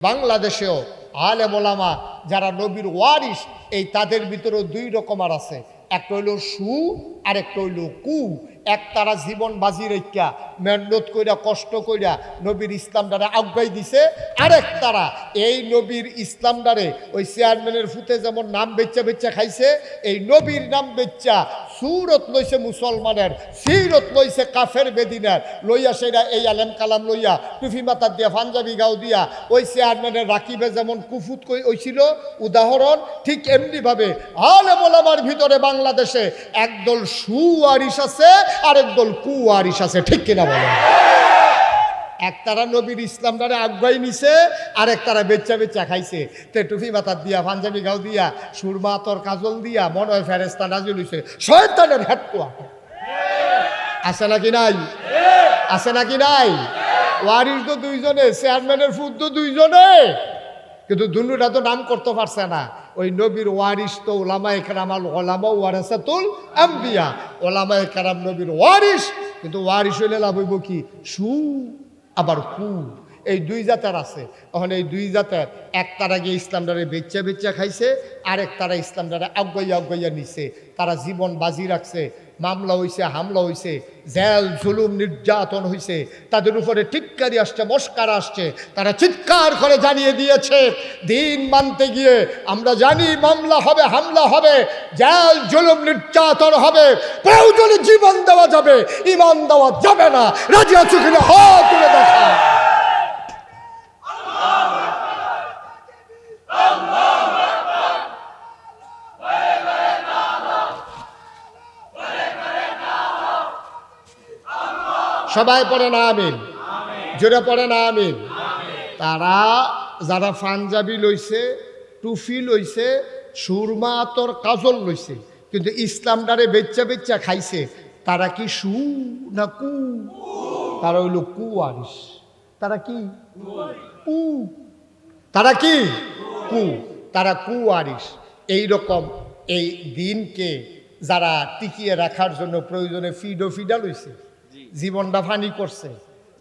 বাংলাদেশেও আলেম ওলামা যারা নবীর ওয়ারিস এই তাদের ভিতরেও দুই রকমের আছে, একটা হইল সু আর একটা হইল কু। এক তারা জীবন বাজি রেখা মেহনত কইরা কষ্ট কইরা নবীর ইসলামটারে আজ্ঞাই দিছে, আরেক তারা এই নবীর ইসলামটারে ওই চেয়ারম্যানের ফুতে যেমন নাম বেচ্চা বেচ্চা খাইছে, এই নবীর নাম বেচ্চা সুরত লইছে মুসলমানের, সিরত লইছে কাফের বেদিনের, লইয়া সেটা এই আলেম কালাম লইয়া টুফি মাথার দিয়া পাঞ্জাবি গাও দিয়া ওই চেয়ারম্যানের রাকিবে যেমন কুফুত হইছিল উদাহরণ, ঠিক এমনিভাবে আলেম ওলামার ভিতরে বাংলাদেশে একদল সুয়ারিস আছে আর একদল কুয়ারিস আছে, ঠিক কিনা বলেন? এক তারা নবীর ইসলামটারে আজ্ঞাই নিছে, আর এক তারা বেচ্চা বেচ্চা খাইছে। তে টুফি মাথার দিয়া পাঞ্জাবি গাও দিয়া সুরমা তোর কাজল দিয়া মনে হয় ফেরেস্তা নাজিল হইছে, শয়তানের হেডকোয়া আছে নাকি নাই? আছে নাকি নাই? ওয়ারিস তো দুইজনে, চেয়ারম্যানের ফুট তো দুইজনে, কিন্তু দুনুরা তো নাম করতে পারছে না। ওই নবীর ওয়ারিস তো ওলামায়ে কেরাম, আল ওলামা ওয়ারাসাতুল আম্বিয়া, ওলামায়ে কেরাম নবীর ওয়ারিস, কিন্তু ওয়ারিস হইলে লাভ হইব কি? সু আবার কু, এই দুই জাতের আছে। তখন এই দুই জাতের এক তারা গিয়ে ইসলামটারে বেচ্চা বেচ্চা খাইছে, আরেক তারা ইসলামটারে আজ্ঞাইয়া আজ্ঞাইয়া নিছে। তারা জীবন বাজি রাখছে, মামলা হইছে, হামলা হইছে, জেল জুলুম নির্যাতন হইছে, তাদের উপরে টিটকারি আসছে, মস্কার আসছে। তারা চিৎকার করে জানিয়ে দিয়েছে দিন মানতে গিয়ে আমরা জানি মামলা হবে, হামলা হবে, জেল জুলুম নির্যাতন হবে, প্রয়োজনে জীবন দেওয়া যাবে, ইমান দেওয়া যাবে না। রাজি আছো কিনা হাত তুলে দেখা। সবাই পড়ে না আমিন, জোরে পড়ে না আমিন। তারা যারা পাঞ্জাবি লইছে, টুফি লইছে, সুরমা তোর কাজল লইছে, কিন্তু ইসলামটারে বেচ্চা বেচ্চা খাইছে, তারা কি সু না কু? তারা হইল কুয়ারিস। তারা কি কু? তারা কি কু? তারা কুয়ারিস। এইরকম এই দিনকে যারা টিকিয়ে রাখার জন্য প্রয়োজনে ফিডা লইছে, জীবনটা ফানি করছে,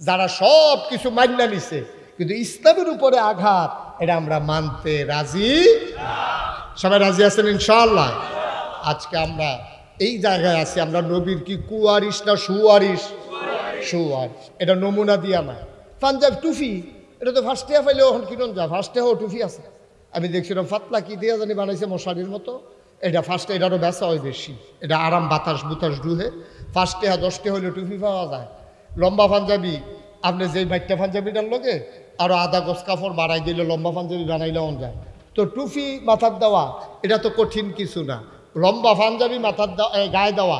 যারা সব কিছু মান্যা নিছে, কিন্তু ইসলামের উপরে আঘাত, এটা আমরা মানতে রাজি। সবাই রাজি আছেন ইনশাআল্লাহ? আজকে আমরা এই জায়গায় আছি, আমরা নবীর কি কুয়ারিস না সুয়ারিস? সুয়ারিস। এটা নমুনা দিয়া না। পাঞ্জাব টুফি এটা তো ফার্স্টে পাইলে ওখান কিনন যা, ফার্স্টে টুফি আছে। আমি দেখছিলাম ফাতলা কি দিয়া জানি বানাইছে মশারির মতো, এটা ফার্স্টে, এটারও বেচা হয় বেশি, এটা আরাম বাতাস বুতাস ডুহে। ফার্স্টে 10 হইলে টুপি পাওয়া যায়। লম্বা পাঞ্জাবি আপনি যেই বাইকটা পাঞ্জাবিটার লগে আরও আধা গজ কাপড় বাড়াই দিলে লম্বা পাঞ্জাবি বানাইলেও যায়। তো টুপি মাথার দেওয়া এটা তো কঠিন কিছু না, লম্বা পাঞ্জাবি মাথার গায়ে দেওয়া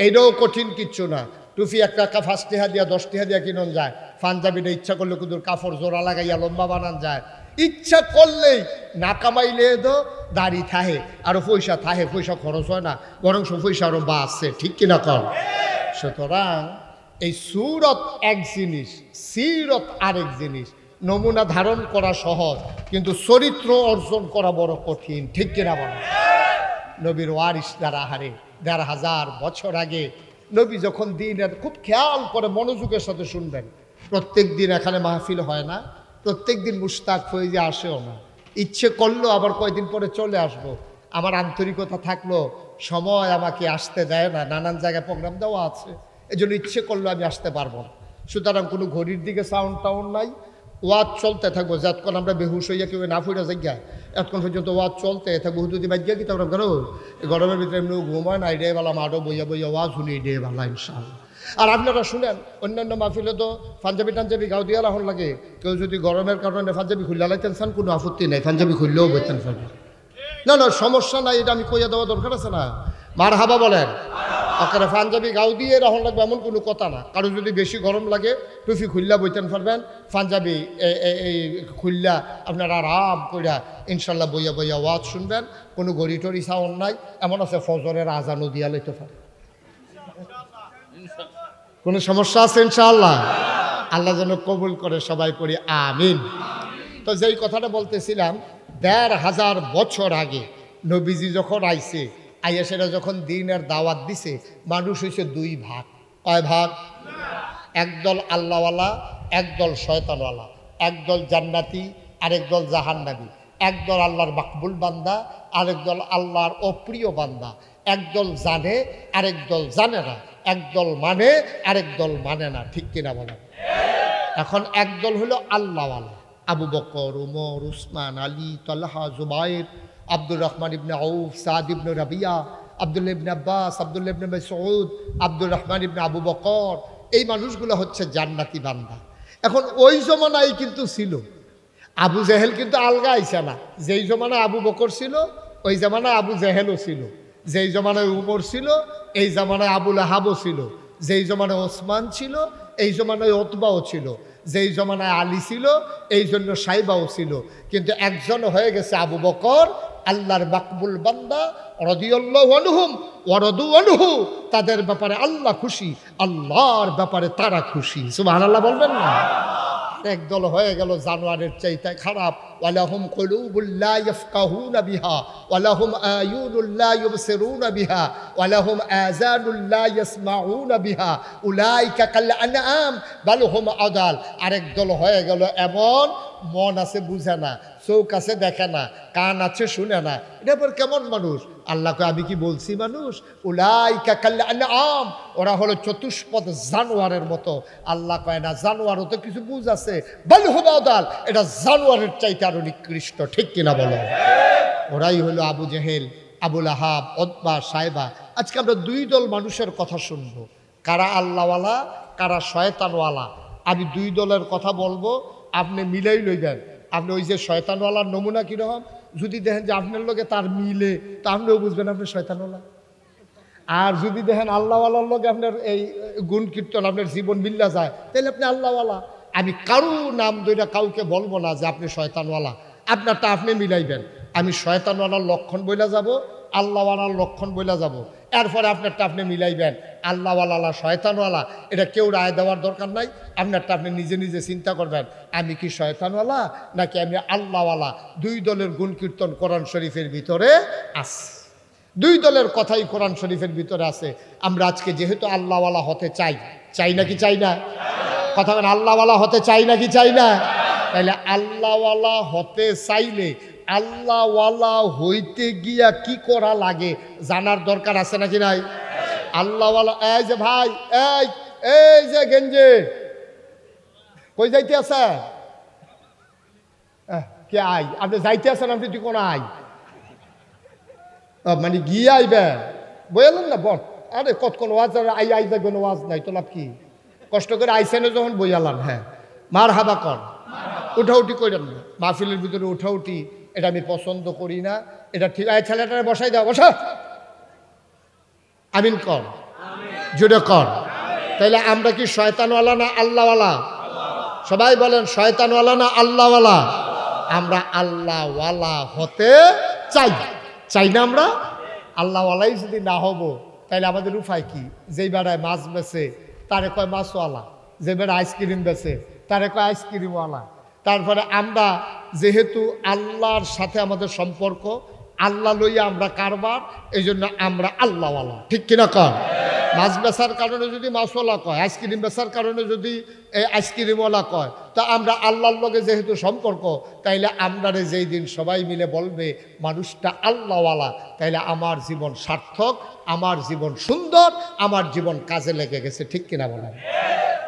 এইটাও কঠিন কিচ্ছু না। টুপি একটা ফার্স্ট টেহা দিয়া 10 টেহা দিয়া কিনন যায়। পাঞ্জাবিটা ইচ্ছা করলে কিন্তু কাপড় জোড়া লাগাইয়া লম্বা বানান যায়। ইচ্ছা করলেই না কামাইলে তো দাড়ি থাহে, আরো পয়সা থাহে, পয়সা খরচ হয় না, বরং পয়সা আরো বাড়ছে, ঠিক কিনা কর? সুতরাং এই সুরত এক জিনিস, সিরত আরেক জিনিস। নমুনা ধারণ করা সহজ, কিন্তু চরিত্র অর্জন করা বড় কঠিন, ঠিক কিনা বলো? নবীর ওয়ারিস যারা হারে 1500 বছর আগে নবী যখন দিনের, খুব খেয়াল করে মনোযোগের সাথে শুনবেন, প্রত্যেক দিন এখানে মাহফিল হয় না, প্রত্যেক দিন মুশতাক ফয়েজি আসেও না। ইচ্ছে করলো আবার কয়দিন পরে চলে আসবো, আমার আন্তরিকতা থাকলো, সময় আমাকে আসতে দেয় না, নানান জায়গায় প্রোগ্রাম দেওয়া আছে, এই জন্য ইচ্ছে করলো আমি আসতে পারবো না। সুতরাং কোনো ঘড়ির দিকে সাউন্ড টাউন্ড নাই, ওয়াজ চলতে থাকবো, যতক্ষণ আমরা বেহুশ হইয়া কেউ না ফুটে যাই এতক্ষণ পর্যন্ত ওয়াজ চলতে থাকবো। হুদুদি বাদ গিয়া কি তখন করো, গরমের ভিতরে এমনি ঘুমায় না, এটাই বেলা মাঠও বইয়া বইয়া ওয়াজ শুনি, এটাই বেলা ইনশাআল্লাহ। আর আপনারা শুনেন, অন্যান্য মাহফিলে তো পাঞ্জাবি টাঞ্জাবি গাও দিয়া রাখুন লাগে, কেউ যদি গরমের কারণে পাঞ্জাবি খুললে লাইতেন চান, কোনো আপত্তি নেই, পাঞ্জাবি খুললেও বইতেন পারবেন, না না সমস্যা নাই, এটা আমি কইয়া দেওয়া দরকার আছে না? মার হাবা বলেন। আপনারা পাঞ্জাবি গাও দিয়ে রাখুন লাগবে এমন কোনো কথা না। কারো যদি বেশি গরম লাগে টুপি খুললা বইতেন পারবেন, পাঞ্জাবি এই খুললা আপনারা আরাম কইরা ইনশাল্লাহ বইয়া বইয়া ওয়াজ শুনবেন, কোনো ঘড়ি টড়ি সাউন্ড নাই। এমন আছে ফজরের আজানও দিয়া লইতে পারে, কোনো সমস্যা আছে ইনশাআল্লাহ? আল্লাহ যেন কবুল করে, সবাই করি আমিন। তো যেই কথাটা বলতেছিলাম, 1500 বছর আগে নবীজি যখন আইছে, আইয়া সেটা যখন দিনের দাওয়াত দিছে, মানুষ হয়েছে 2 ভাগ। কয় ভাগ? একদল আল্লাহওয়ালা, একদল শয়তানওয়ালা। একদল জান্নাতি, আরেক দল জাহান্নামী। একদল আল্লাহর মাকবুল বান্দা, আরেক দল আল্লাহর অপ্রিয় বান্দা। একদল জানে, আরেক দল জানে না। একদল মানে, আরেক দল মানে না। ঠিক কিনা বলেন? এখন একদল হলো আল্লাহওয়ালা, আবু বকর, উমর, উসমান, আলী, তালহা, জুবাইর, আব্দুর রহমান ইবনে আউফ, সাদ ইবনে রাবিয়া, আব্দুল্লাহ ইবনে আব্বাস, আব্দুল্লাহ ইবনে মাসউদ, আব্দুর রহমান ইবনে আবু বকর। এই মানুষগুলো হচ্ছে জান্নাতি বান্দা। এখন ওই জমানায় কিন্তু ছিল, আবু জেহেল কিন্তু আলগা আইসা না। যেই জমানায় আবু বকর ছিল, ওই জমানায় আবু জেহেলও ছিল। যেই জমানায় উমর ছিল, এই জমানায় আবুল আহাবও ছিল। যেই জমানায় ওসমান ছিল, এই জমানায় ওতবাও ছিল। যেই জমানায় আলী ছিল, এই জন্য সাইবাও ছিল। কিন্তু একজন হয়ে গেছে আবু বকর, আল্লাহর মাকবুল বান্দা, রাদিয়াল্লাহু আনহুম ওয়া রাদু আনহু। তাদের ব্যাপারে আল্লাহ খুশি, আল্লাহর ব্যাপারে তারা খুশি। সুবহানাল্লাহ বলবেন না? একদল হয়ে গেল জানোয়ারের চাইতে খারাপ। ওয়ালাহুম কুলুবুল লা ইয়াফকাহুনা বিহা ওয়ালাহুম আয়ুনুল লা ইউবসিরুনা বিহা ওয়ালাহুম আযানুল লা ইয়াসমাউনা বিহা উলাইকা কাল আনআম বাল হুম আদাল। আরেক দল হয়ে গেল এমন, মন আছে বুঝে না, চোখ আছে দেখে না, কান আছে শুনে না। এটা পর কেমন মানুষ? আল্লাহ কয় আমি কি বলছি মানুষ? উলাইকা কাল আনআম, ওরা হলো চতুষ্পদ জানোয়ারের মতো। আল্লাহ কয় না, জানোয়ারও তো কিছু বুঝ আছে। বাল হুম আদাল, এটা জানোয়ারের চাইতে আরো নিকৃষ্ট। ঠিক কিনা বলো? ওরাই হলো আবু জেহেল, আবুল আহাব, ওতবা, সাইবা। আজকে আমরা দুই দল মানুষের কথা শুনবো, কারা আল্লাহওয়ালা, কারা শয়তানওয়ালা। আমি দুই দলের কথা বলবো, আপনি মিলাই লইবেন। আপনি ওই যে শয়তানওয়ালার নমুনা কীরকম, যদি দেখেন যে আপনার লোকে তার মিলে, তা আপনিও বুঝবেন আপনি শয়তানওয়ালা। আর যদি দেখেন আল্লাহওয়ালার লোকে আপনার এই গুণ কীর্তন, আপনার জীবন মিল্লা যায়, তাহলে আপনি আল্লাহওয়ালা। আমি কারো নাম ধরে কাউকে বলবো না যে আপনি শয়তানওয়ালা, আপনারটা আপনি মিলাইবেন। আমি শয়তানওয়ালার লক্ষণ বইলা যাব, আল্লাহওয়ালার লক্ষণ বইলা যাব, এরপরে আপনারটা আপনি মিলাইবেন। আল্লাহওয়ালা শয়তানওয়ালা এটা কেউ রায় দেওয়ার দরকার নাই। আপনারটা আপনি নিজে নিজে চিন্তা করবেন, আমি কি শয়তানওয়ালা নাকি আমি আল্লাহওয়ালা। দুই দলের গুণ কীর্তন কোরআন শরীফের ভিতরে আছে, দুই দলের কথাই কোরআন শরীফের ভিতরে আছে। আমরা আজকে যেহেতু আল্লাহওয়ালা হতে চাই, চাই নাকি চাই না? কথা বলেন, আল্লাহওয়ালা হতে চাই নাকি চাই না? তাহলে আল্লাহওয়ালা হতে চাইলে আল্লাহওয়ালা হইতে গিয়া কি করা লাগে জানার দরকার আছে নাকি নাই? আল্লাহওয়ালা, এই যে ভাই, এই যে গেঞ্জে, কই যাইতে আছে? কে আই? আপনি যাইতে আছেন, আপনি তুই কোন আই? মানে গিয়ে আইবে বইয়ালেন না বট। আরে কতক্ষণ ওয়াজ, আই দেখবেন ওয়াজ নাই তো লাভ কি? কষ্ট করে আইসেনে যখন বইয়ালান, হ্যাঁ মার হাবা কর, উঠাউঠি করেন না। মাহফিলের ভিতরে উঠাউঠি এটা আমি পছন্দ করি না। এটা ঠিক আছে, ছেলেটারে বসাই দাও, বসা, আমিন কর, জুড়ে কর। তাইলে আমরা কি শয়তানওয়ালা না আল্লাহওয়ালা? সবাই বলেন, শয়তানওয়ালা না আল্লাহওয়ালা? আমরা আল্লাহওয়ালা হতে চাই, চাই না? আমরা আল্লাহওয়ালাই যদি না হব, তাইলে আমাদের উপায় কি? যেই বেড়ায় মাছ বেছে তারে কয় মাছওয়ালা, যে বেড়ায় আইসক্রিম বেছে তারে কয় আইসক্রিমওয়ালা। তারপরে আমরা যেহেতু আল্লাহর সাথে আমাদের সম্পর্ক, আল্লাহ লইয়া আমরা কারবার, এই জন্য আমরা আল্লাহওয়ালা। ঠিক কিনা কর? মাছ বেচার কারণে যদি মাছওয়ালা কয়, আইসক্রিম বেচার কারণে যদি আইসক্রিমওয়ালা কয়, তা আমরা আল্লাহর লগে যেহেতু সম্পর্ক, তাইলে আমরা যেই দিন সবাই মিলে বলবে মানুষটা আল্লাহওয়ালা, তাইলে আমার জীবন সার্থক, আমার জীবন সুন্দর, আমার জীবন কাজে লেগে গেছে। ঠিক কিনা বলেন?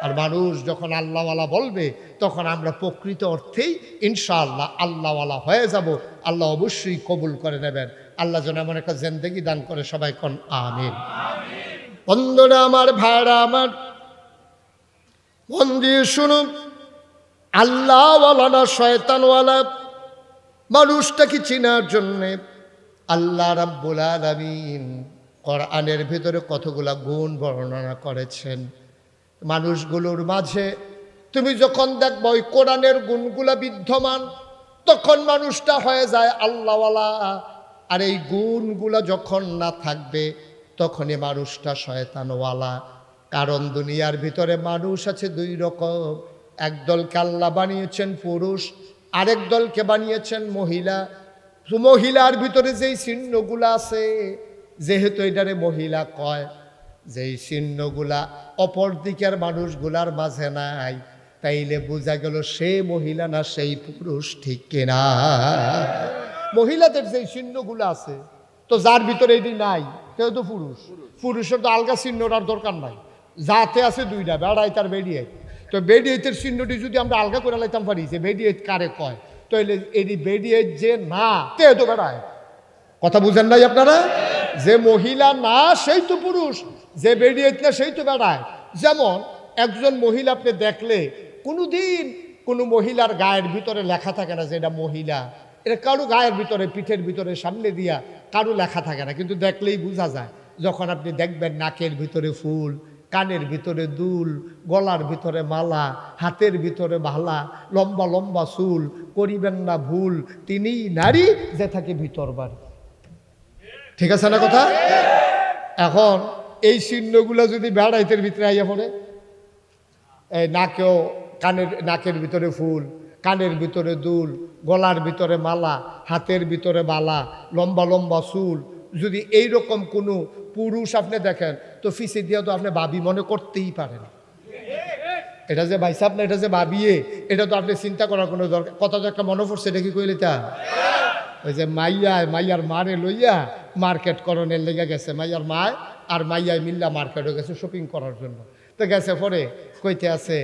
আর মানুষ যখন আল্লাহওয়ালা বলবে, তখন আমরা প্রকৃত অর্থেই ইনশাআল্লাহ আল্লাহওয়ালা হয়ে যাব। আল্লাহ অবশ্যই কবুল করে নেবেন। আল্লাহ যেন এমন একটা জিন্দেগি দান করে, সবাই কোন আমিন। বন্ধুরা আমার, ভাইরা আমার, মন দিয়ে শুনুন, আল্লাহওয়ালা না শয়তানওয়ালা, মানুষটাকে চেনার জন্যে আল্লাহ রাব্বুল আলামিন কোরআনের ভিতরে কতগুলা গুণ বর্ণনা করেছেন। মানুষগুলোর মাঝে তুমি যখন দেখবা ওই কোরআনের গুণগুলা বিদ্যমান, তখন মানুষটা হয়ে যায় আল্লাহওয়ালা। আর এই গুণগুলা যখন না থাকবে, তখনই মানুষটা শয়তানওয়ালা। কারণ দুনিয়ার ভিতরে মানুষ আছে দুই রকম। একদলকে আল্লাহ বানিয়েছেন পুরুষ, আরেক দলকে বানিয়েছেন মহিলা। মহিলার ভিতরে যেই চিহ্নগুলা আছে, যেহেতু এটারে মহিলা কয়, যেই চিহ্নগুলা অপর দিকের মানুষগুলার মাঝে নাই, তাইলে বোঝা গেল সে মহিলা না সেই পুরুষ, ঠিক কিনা? মহিলাদের যে চিহ্নগুলো আছে, তো যার ভিতরে এটি নাই সেও তো পুরুষ। পুরুষের তো আলগা চিহ্নটার দরকার নাই, যাতে আছে দুইটা, বেড়াই তার বেরিয়ে। তো বেডিয়েতের চিহ্নটি যদি আমরা আলগা করে লাইতাম পারি যে বেডিয়েত কারে কয়, তাহলে এটি বেডিয়েত যে না তে তো বেড়ায়। কথা বুঝেন নাই আপনারা? যে মহিলা না সেই তো পুরুষ, যে বেডিয়েত না সেই তো বেড়ায়। যেমন একজন মহিলা আপনি দেখলে কোনোদিন কোনো মহিলার গায়ের ভিতরে লেখা থাকে না যে এটা মহিলা। এটা কারো গায়ের ভিতরে, পিঠের ভিতরে, সামনে দিয়া কারো লেখা থাকে না, কিন্তু দেখলেই বোঝা যায়। যখন আপনি দেখবেন নাকের ভিতরে ফুল, কানের ভিতরে দুল, গলার ভিতরে মালা, হাতের ভিতরে ভালা, লম্বা লম্বা চুল, করিবেন না ভুল তিনিই নারী যে থাকে ভিতর বাড়ি। ঠিক আছে না কথা? এখন এই চিহ্নগুলো যদি বেড়াইতের ভিতরে আইয়া পড়ে, এই নাকেও নাকের ভিতরে ফুল, কানের ভিতরে দুল, গলার ভিতরে মালা, হাতের ভিতরে বালা, লম্বা লম্বা চুল, যদি এইরকম কোনো পুরুষ আপনি দেখেন, তো ফিসে দিয়ে তো আপনি ভাবি মনে করতেই পারেন। এটা যে ভাই সাহেব না, এটা যে ভাবিয়ে, এটা তো আপনি চিন্তা করার কোনো দরকার। কথা তো একটা মনে পড়ছে, এটা কি কইলে তা ওই যে মাইয়ার মারে লইয়া মার্কেট করণের লেগে গেছে। মাইয়ার মায় আর মাইয়ায় মিল্লা মার্কেটে গেছে শপিং করার জন্য। তো গেছে পরে কইতে আছে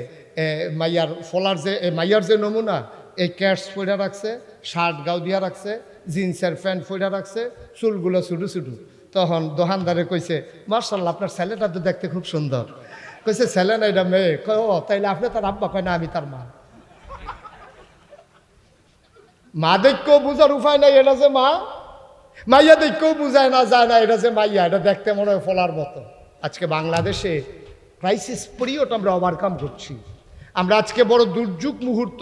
মাইয়ার ফলার যে মাইয়ার যে নমুনা, এই ক্যাটস পইরা রাখছে, শার্ট গাও দিয়া রাখছে, জিন্সের প্যান্ট পইরা রাখছে, চুলগুলো ছুটু ছুটু। তখন দোকানদারে কইছে, মার্শাল্লাহ আপনার ছেলেটা তো দেখতে খুব সুন্দর। কইছে ছেলে না এটা মেয়ে। কয় ও তাইলে আপনি তার আব্বা? কয় না আমি তার মা। মা দেখকেও বুঝার উপায় নাই এটা যে মা, মাইয়া দেখকেও বুঝায় না যায় না এটা যে মাইয়া। এটা দেখতে মনে হয় ফলার মতো। আজকে বাংলাদেশে ক্রাইসিস পিরিয়ড আমরা ওভারকাম করছি। আমরা আজকে বড় দুর্যোগ মুহূর্ত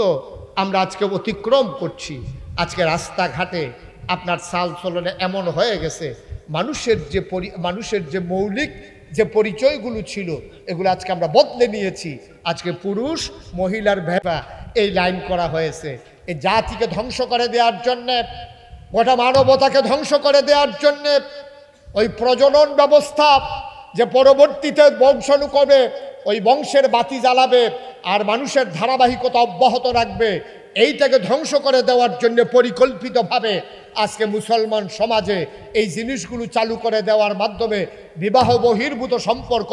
আমরা আজকে অতিক্রম করছি। আজকে রাস্তাঘাটে আপনার চাল চলনে এমন হয়ে গেছে, মানুষের যে মৌলিক যে পরিচয়গুলো ছিল এগুলো আজকে আমরা বদলে নিয়েছি। আজকে পুরুষ মহিলার ভেবা এই লাইন করা হয়েছে। এই জাতিকে ধ্বংস করে দেওয়ার জন্যে, গোটা মানবতাকে ধ্বংস করে দেওয়ার জন্যে ওই প্রজনন ব্যবস্থা, যে পরবর্তীতে বংশানুক্রমে ওই বংশের বাতি জ্বালাবে আর মানুষের ধারাবাহিকতা অব্যাহত রাখবে, এইটাকে ধ্বংস করে দেওয়ার জন্য পরিকল্পিতভাবে আজকে মুসলমান সমাজে এই জিনিসগুলো চালু করে দেওয়ার মাধ্যমে বিবাহ বহির্ভূত সম্পর্ক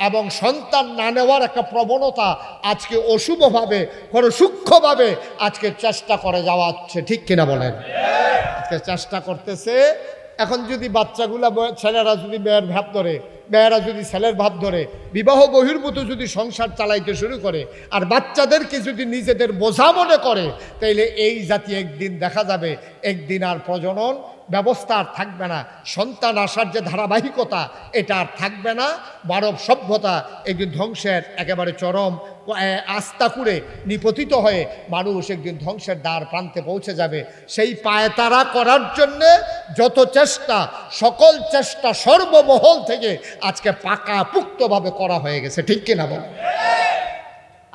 এবং সন্তান না নেওয়ার একটা প্রবণতা আজকে অশুভভাবে, কোনো সূক্ষ্মভাবে আজকে চেষ্টা করে যাওয়া হচ্ছে। ঠিক কিনা বলেন? আজকে চেষ্টা করতেছে। এখন যদি বাচ্চাগুলা, ছেলেরা যদি মেয়ের ভাব ধরে, মেয়েরা যদি ছেলের ভাব ধরে, বিবাহ বহির্ভূত যদি সংসার চালাইতে শুরু করে আর বাচ্চাদেরকে যদি নিজেদের বোঝা মনে করে, তাইলে এই জাতি একদিন দেখা যাবে, একদিন আর প্রজনন ব্যবস্থা আর থাকবে না, সন্তান আসার যে ধারাবাহিকতা এটা আর থাকবে না। মানব সভ্যতা একদিন ধ্বংসের একেবারে চরম আস্থা করে নিপতিত হয়ে মানুষ একদিন ধ্বংসের দ্বার প্রান্তে পৌঁছে যাবে। সেই পায়তারা করার জন্যে যত চেষ্টা, সকল চেষ্টা সর্বমহল থেকে আজকে পাকা পুক্তভাবে করা হয়ে গেছে। ঠিক কিনা বল?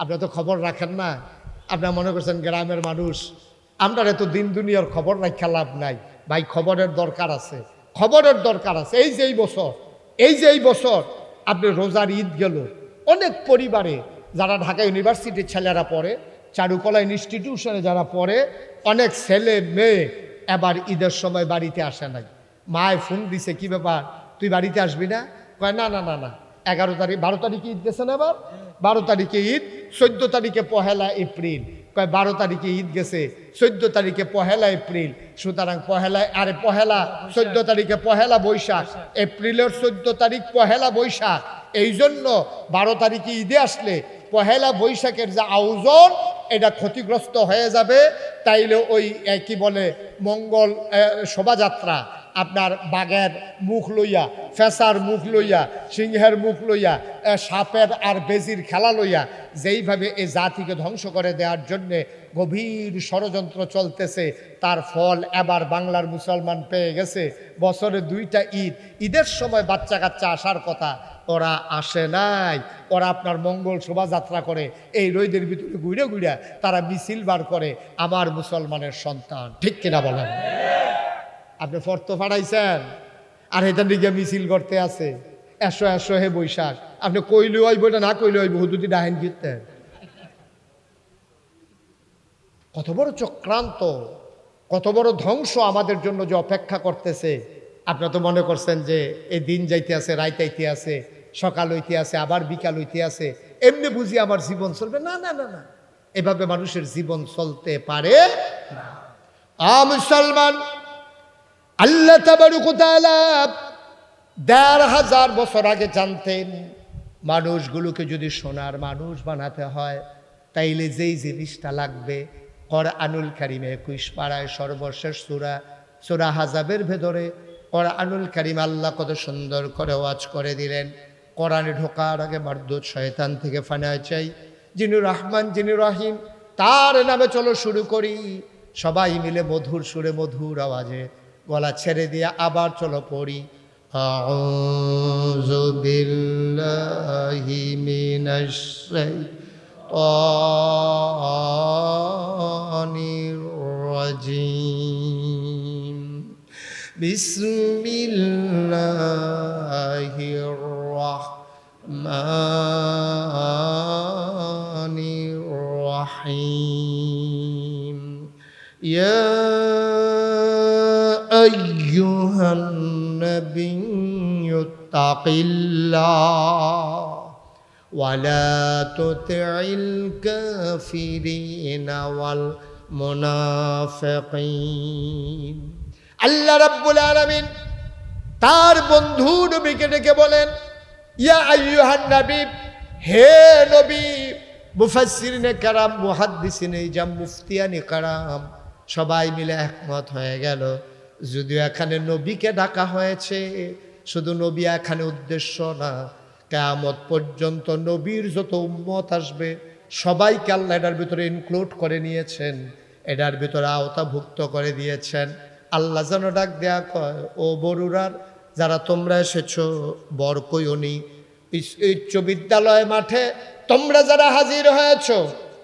আপনারা তো খবর রাখেন না। আপনারা মনে করছেন গ্রামের মানুষ, আমরা এত দিন দুনিয়ার খবর রাখা লাভ নাই। ভাই খবরের দরকার আছে, খবরের দরকার আছে। এই যে এই বছর আপনি রোজার ঈদ গেল, অনেক পরিবারে যারা ঢাকা ইউনিভার্সিটির ছেলেরা পড়ে, চারুকলা ইনস্টিটিউশনে যারা পড়ে, অনেক ছেলে মেয়ে এবার ঈদের সময় বাড়িতে আসে নাই। মায় ফোন দিছে, কি ব্যাপার তুই বাড়িতে আসবি না? কয় না না না না, 11 তারিখ 12 তারিখে ঈদ গেছে না, এবার 12 তারিখে ঈদ, 14 তারিখে 1 এপ্রিল। কয় 12 তারিখে ঈদ গেছে, 14 তারিখে 1 এপ্রিল, সুতরাং 14 তারিখে 1 বৈশাখ, এপ্রিলের 14 তারিখ 1 বৈশাখ। এই জন্য 12 তারিখে ঈদে আসলে 1 বৈশাখের যে আয়োজন এটা ক্ষতিগ্রস্ত হয়ে যাবে। তাইলে ওই কি বলে মঙ্গল শোভাযাত্রা, আপনার বাঘের মুখ লইয়া, ফেসার মুখ লইয়া, সিংহের মুখ লইয়া, সাপের আর বেজির খেলা লইয়া যেইভাবে এই জাতিকে ধ্বংস করে দেওয়ার জন্যে গভীর ষড়যন্ত্র চলতেছে, তার ফল এবার বাংলার মুসলমান পেয়ে গেছে। বছরে 2টা ঈদ, ঈদের সময় বাচ্চা কাচ্চা আসার কথা, ওরা আসে নাই। ওরা আপনার মঙ্গল শোভাযাত্রা করে, এই রোদের ভিতরে ঘুরে ঘুরে তারা মিছিল বার করে আমার মুসলমানের সন্তান। ঠিক কিনা বলেন? আপনি ফর্ত ফাড়াইছেন আর এটার দিকে মিছিল করতে আছে, এসো হে বৈশাখ। আপনি কইলে হইব, এটা না কইলে হইব, হুদুদি ডাহেন কীর্তেন। কত বড় চক্রান্ত, কত বড় ধ্বংস আমাদের জন্য যে অপেক্ষা করতেছে। আপনারা তো মনে করছেন যে এই দিন যাইতে আছে, রাত আইতে আছে, সকাল হইতে আছে, আবার বিকাল হইতে আছে, এমনি বুঝি আমার জীবন চলবে। না না না না, এভাবে মানুষের জীবন চলতে পারে না। মুসলমান, আল্লাহ তাবারক ওয়া তাআলা ১,৫০০ বছর আগে জানতেন মানুষগুলোকে যদি সোনার মানুষ বানাতে হয় তাইলে যেই জিনিসটা লাগবে, কোরআনুল কারীমে ২১ পারায় সর্বশেষ সূরা সূরা আহজাবের ভেতরে কোরআনুল কারীম আল্লাহ কত সুন্দর করে ওয়াজ করে দিলেন। কোরআনে ঢোকার আগে মারদুদ শয়তান থেকে ফানায় চাই, যিনি রহমান যিনি রহিম, তার নামে চলো শুরু করি। সবাই মিলে মধুর সুরে মধুর আওয়াজে গলা ছেড়ে দিয়ে আবার চলো পড়ি। আউযু বিল্লাহি মিনাশ শাইতানির রাজিম। বিসমিল্লাহির রাহমানির রাহিম। ইয়া আইয়ুহান নাবিয়্যু তাকিল্লাহ ওয়ালা তুতি'ল কাফিরিনা ওয়াল মুনাফিকিন। আল্লাহ রাব্বুল আলামিন তার বন্ধু নবীকে ডেকে বলেন, ইয়া আইয়ুহান নবী, হে নবী। মুফাসসিরিনে কেরাম, মুহাদ্দিসিনে ইজাম, মুফতিয়ানে কেরাম সবাই মিলে একমত হয়ে গেল, যদিও এখানে নবীকে ডাকা হয়েছে, শুধু নবী এখানে উদ্দেশ্য না, কিয়ামত পর্যন্ত নবীর যত উম্মত আসবে সবাইকে আল্লাহ এটার ভিতরে ইনক্লুড করে নিয়েছেন, এটার ভিতরে আওতাভুক্ত করে দিয়েছেন। আল্লাহ যেন ডাক দেয়া কয়, ও বরুরার যারা তোমরা এসেছো, বর কইওনি, উচ্চ বিদ্যালয় মাঠে তোমরা যারা হাজির হয়েছো,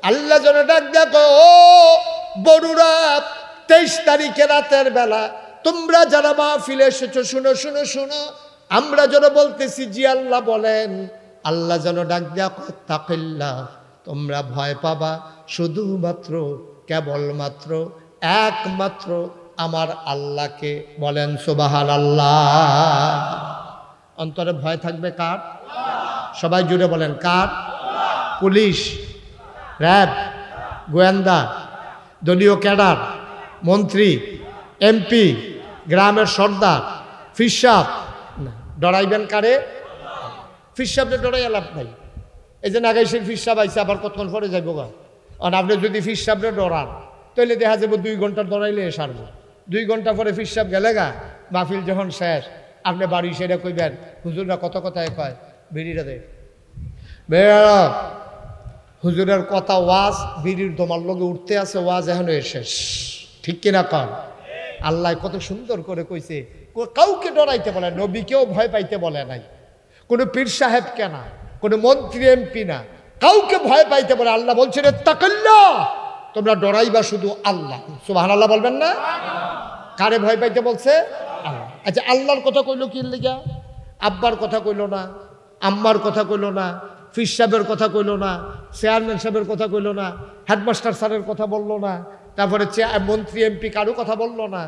আল্লাহ যেন ডাক দেয়া কয়, ও বরুরা, ২৩ তারিখে রাতের বেলা তোমরা যারা মাহফিলে এসেছো, শুনো শুনো শুনো, আমরা যেন বলতেছি জি আল্লাহ বলেন। আল্লাহ যেন ডাক দেয়া কয়, তাকিল্লাহ, তোমরা ভয় পাবা শুধুমাত্র, কেবলমাত্র, একমাত্র আমার আল্লাহকে। বলেন সুবহানাল্লাহ। অন্তরে ভয় থাকবে কার? সবাই জুড়ে বলেন কার? পুলিশ, র্যাব, গোয়েন্দা, দলীয় ক্যাডার, মন্ত্রী, এমপি, গ্রামের সর্দার, ফিসাব। না, ডরাইবেন কারে? ফিসাবরে ডরাইয়া লাভ নাই। এই যে নাগাইশের ফিসাব আইসে, আবার কতক্ষণ পরে যাইব গা। আর আপনি যদি ফিসাবরে ডরান তাহলে দেখা যাবো 2 ঘন্টা ডরাইলে সারব। 2 ঘন্টা পরে ফিসাব গেলে গা, মাহফিল যখন শেষ, আপনি বাড়ি সেটা কইবেন, হুজুররা কত কথায় কয়, বিড়িটা দে বেড়া, হুজুরের কথা ওয়াজ বিড়ির দমার লগে উঠতে আছে, ওয়াজ এখন শেষ। ঠিক কিনা কন? আল্লাহ কত সুন্দর করে কইছে, কাউকে ডরাইতে বলে, নবীকেও ভয় পাইতে বলে নাই, কোনো পীর সাহেবকে না, কোনো মন্ত্রী এমপি না, কাউকে ভয় পাইতে বলে। আল্লাহ বলছে রে তাকাল্লাহ, তোমরা ডরাইবা শুধু আল্লাহ। সুবহানাল্লাহ বলবেন না? কারে ভয় পাইতে বলছে? আল্লাহ। আচ্ছা, আল্লাহর কথা কইলো কি লিগা? আব্বার কথা কইলো না, আম্মার কথা কইলো না, ফির সাহেবের কথা কইলো না, চেয়ারম্যান সাহেবের কথা কইলো না, হেডমাস্টার স্যারের কথা বললো না, তারপরে মন্ত্রী এমপি কারো কথা বললো না,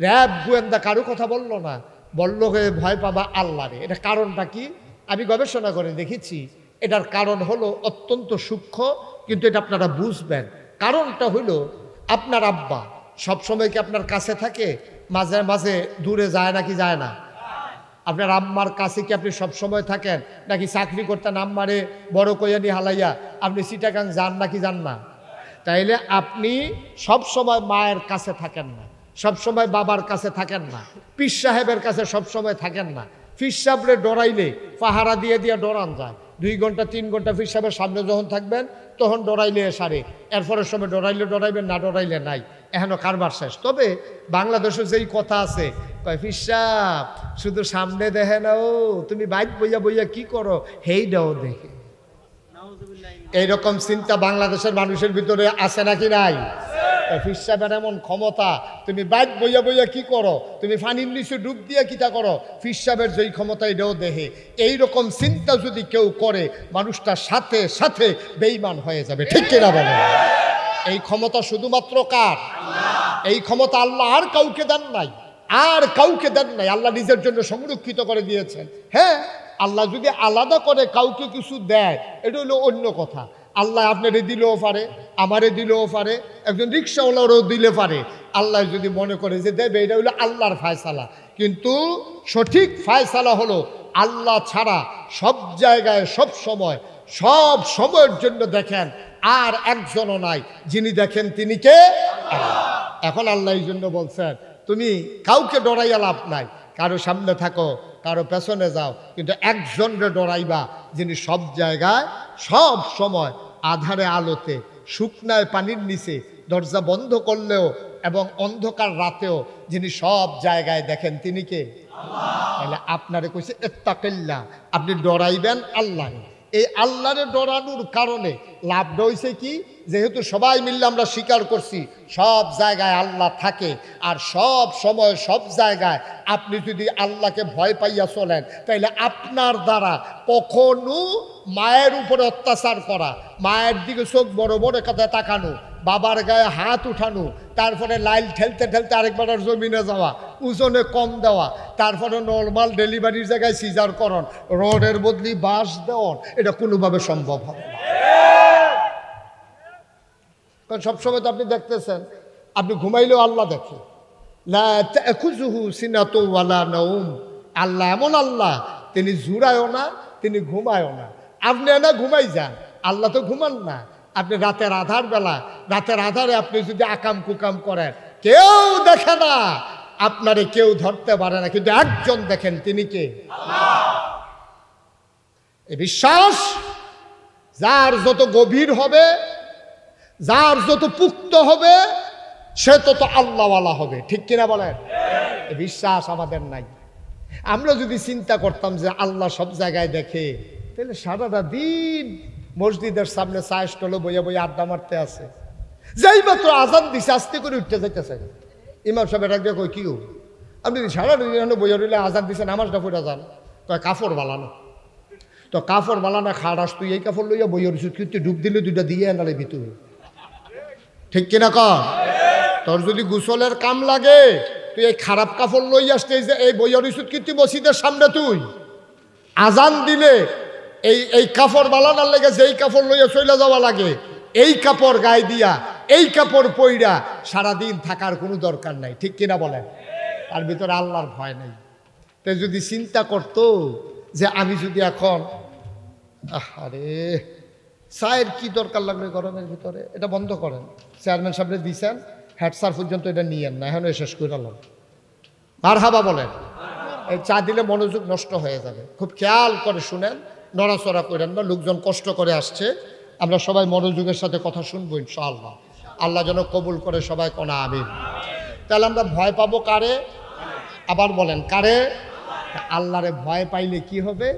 র্যাব গোয়েন্দা কারো কথা বললো না, বললো ভয় পাবা আল্লাহরে। এটা কারণটা কি? আমি গবেষণা করে দেখেছি, এটার কারণ হলো অত্যন্ত সূক্ষ্ম, কিন্তু এটা আপনারা বুঝবেন। কারণটা হইল, আপনার আব্বা সবসময় কি আপনার কাছে থাকে? মাঝে মাঝে দূরে যায় নাকি যায় না? আপনার আম্মার কাছে কি আপনি সবসময় থাকেন? নাকি চাকরি করতেন আম্মারে বড় কইয়ানি হালাইয়া আপনি চিটাগাং যান নাকি যান না? তাইলে আপনি সবসময় মায়ের কাছে থাকেন না, সবসময় বাবার কাছে থাকেন না, পীর সাহেবের কাছে সবসময় থাকেন না। পীর সাহেবরে ডরাইলে পাহারা দিয়ে দিয়ে ডরান যায়। 2 ঘন্টা 3 ঘন্টা পীর সাহেবের সামনে যখন থাকবেন তখন ডরাইলে সারে, এরপরের সময় ডরাইলে ডরাইবেন, না ডরাইলে নাই। এখনও কারবার শেষ। তবে বাংলাদেশে যেই কথা আছে, কয় পীর সাহেব শুধু সামনে দেখে না, ও তুমি বাইক বইয়া বইয়া কি করো, হেইটাও দেখে। এইরকম চিন্তা বাংলাদেশের মানুষের ভিতরে আছে নাকি নাই? পীর সাহেবের এমন ক্ষমতা, তুমি বাইক বইয়া বইয়া কি করো, তুমি পানির নিচে ডুব দিয়া কিটা করো, পীর সাহেবের যেই ক্ষমতা এটাও দেখে। এইরকম চিন্তা যদি কেউ করে, মানুষটার সাথে সাথে বেঈমান হয়ে যাবে। ঠিক কিনা বলে? এই ক্ষমতা শুধুমাত্র কার? এই ক্ষমতা আল্লাহ আর কাউকে দেন নাই, আর কাউকে দেন নাই, আল্লাহ নিজের জন্য সংরক্ষিত করে দিয়েছেন। হ্যাঁ, আল্লাহ যদি আলাদা করে কাউকে কিছু দেয় এটা হলো অন্য কথা। আল্লাহ আপনারে দিলেও পারে, আমারে দিলেও পারে, একজন রিক্সাওয়ালারও দিলে পারে। আল্লাহ যদি মনে করে যে দেবে, এটা হলো আল্লাহর ফায়সালা। কিন্তু সঠিক ফায়সালা হলো আল্লাহ ছাড়া সব জায়গায় সব সময় সব সময়ের জন্য দেখেন আর একজনও নাই, যিনি দেখেন তিনি কে? আল্লাহ। এখন আল্লাহ এই জন্য বলছেন তুমি কাউকে ডরাইয়া লাভ নাই, কারো সামনে থাকো, কারো পেছনে যাও, কিন্তু একজনকে ডরাইবা যিনি সব জায়গায় সব সময় আধারে আলোতে শুকনায় পানির নিচে দরজা বন্ধ করলেও এবং অন্ধকার রাতেও যিনি সব জায়গায় দেখেন তিনি কে? তাহলে আপনারে কইছে ইত্তাকিল্লাহ, আপনি ডরাইবেন আল্লাহ। এই আল্লাহরে ডরানোর কারণে লাভটা হয়েছে কি? যেহেতু সবাই মিললে আমরা স্বীকার করছি সব জায়গায় আল্লাহ থাকে, আর সব সময় সব জায়গায় আপনি যদি আল্লাহকে ভয় পাইয়া চলেন, তাইলে আপনার দ্বারা কখনো মায়ের উপরে অত্যাচার করা, মায়ের দিকে চোখ বড় বড় কথায় তাকানো, বাবার গায়ে হাত উঠানো, তারপরে লাইল ঠেলতে ঠেলতে আরেকবার জমিনে যাওয়া, ওজনে কম দেওয়া, তারপরে নর্মাল ডেলিভারির জায়গায় সিজার করন, রডের বদলি বাঁশ দেওয়ান, এটা কোনোভাবে সম্ভব হবে না। কারণ সবসময় তো আপনি দেখতেছেন, আপনি ঘুমাইলেও আল্লাহ দেখে। লা তাখুযুহু সিনাতুন ওয়ালা নাওম। আল্লাহ এমন আল্লাহ, তিনি জুড়ায়ও না, তিনি ঘুমায়ও না। আপনি না ঘুমাই যান, আল্লাহ তো ঘুমান না। আপনি রাতের আধার বেলা, রাতের আধারে আপনি যদি আকাম কুকাম করেন, কেউ দেখে না, আপনারে কেউ ধরতে পারে না, কিন্তু একজন দেখেন, তিনি কে? এই বিশ্বাস যার যত গভীর হবে, যার যত পুক্ত হবে, সে তত আল্লাহওয়ালা হবে। ঠিক কিনা বলেন? এই বিশ্বাস আমাদের নাই। আমরা যদি চিন্তা করতাম যে আল্লাহ সব জায়গায় দেখে, তাহলে সারাটা দিন মসজিদের সামনে চায়ের স্টলে বইয়া বইয়া আড্ডা মারতে আছে। যেই মাত্র আজান দিছে আস্তে করে উঠতে যাইতেছে, ইমাম সাহেব এটা কই কি আপনি সারা দিন বইয়া রইলে আজান দিছে, নামাজটা পড়ে যান, তো কাপড় বালানো, তো কাপড় বালানা খাড়াস, তুই এই কাপড় লইয়া বইয়া রইছ, কিন্তু ডুব দিলে দুইটা দিয়ে আনালে ভিতরে। ঠিক কিনা কর? তোর যদি গোসলের কাম লাগে, তুই এই খারাপ কাপড় লই আসতে, এই বইয়া রইছ কিন্তু মসজিদের সামনে, তুই আজান দিলে এই কাপড় বালানার লেগে যেই কাপড় লইয়া চলে যাওয়া লাগে, এই কাপড় গায়ে দিয়া, এই কাপড় পইরা সারাদিন থাকার কোনো দরকার নাই। ঠিক কিনা বলেন? তার ভিতরে আল্লাহর ভয় নাই। তাই যদি চিন্তা করতো যে আমি যদি এখন, আরে চায়ের কি দরকার লাগবে গরমের ভিতরে, এটা বন্ধ করেন, চেয়ারম্যান সাহেবরে দিয়েছেন, হেড স্যার পর্যন্ত এটা নিয়েন না, এখন শেষ করে আলাম, মারহাবা বলেন। এই চা দিলে মনোযোগ নষ্ট হয়ে যাবে, খুব খেয়াল করে শুনেন, নড়াচড়া করেন না, লোকজন কষ্ট করে আসছে, আমরা সবাই মনোযোগের সাথে কথা শুনবো ইনশাআল্লাহ। আল্লাহ যেন কবুল করে, সবাই কোনা আমিন। তাহলে আমরা ভয় পাবো কারে? আবার বলেন কারে? আল্লাহরে ভয় পাইলে কি হবে?